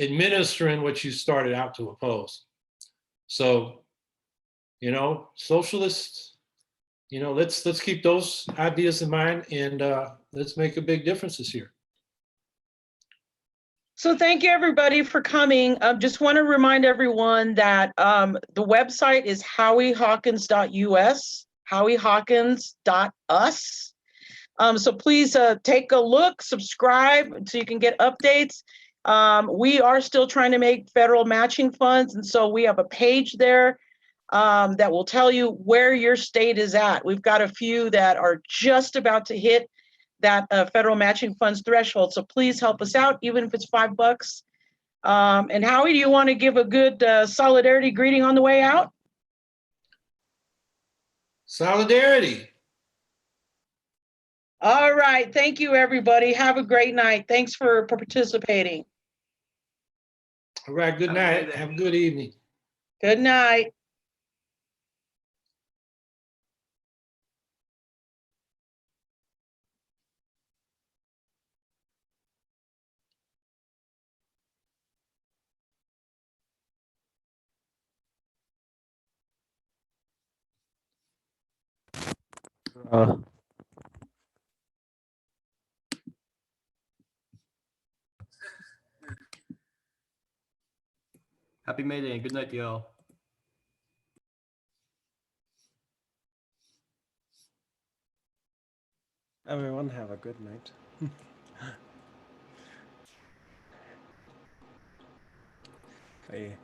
administering what you started out to oppose. So, you know, socialists, you know, let's keep those ideas in mind and let's make a big difference this year. So thank you everybody for coming. Just want to remind everyone that the website is howiehawkins.us, howiehawkins.us. So please take a look, subscribe so you can get updates. We are still trying to make federal matching funds. And so we have a page there that will tell you where your state is at. We've got a few that are just about to hit that federal matching funds threshold. So please help us out, even if it's $5. And Howie, do you want to give a good solidarity greeting on the way out? Solidarity. All right. Thank you, everybody. Have a great night. Thanks for participating. All right. Good night. Have a good evening. Good night. Happy May Day and good night to y'all. Everyone have a good night. Bye.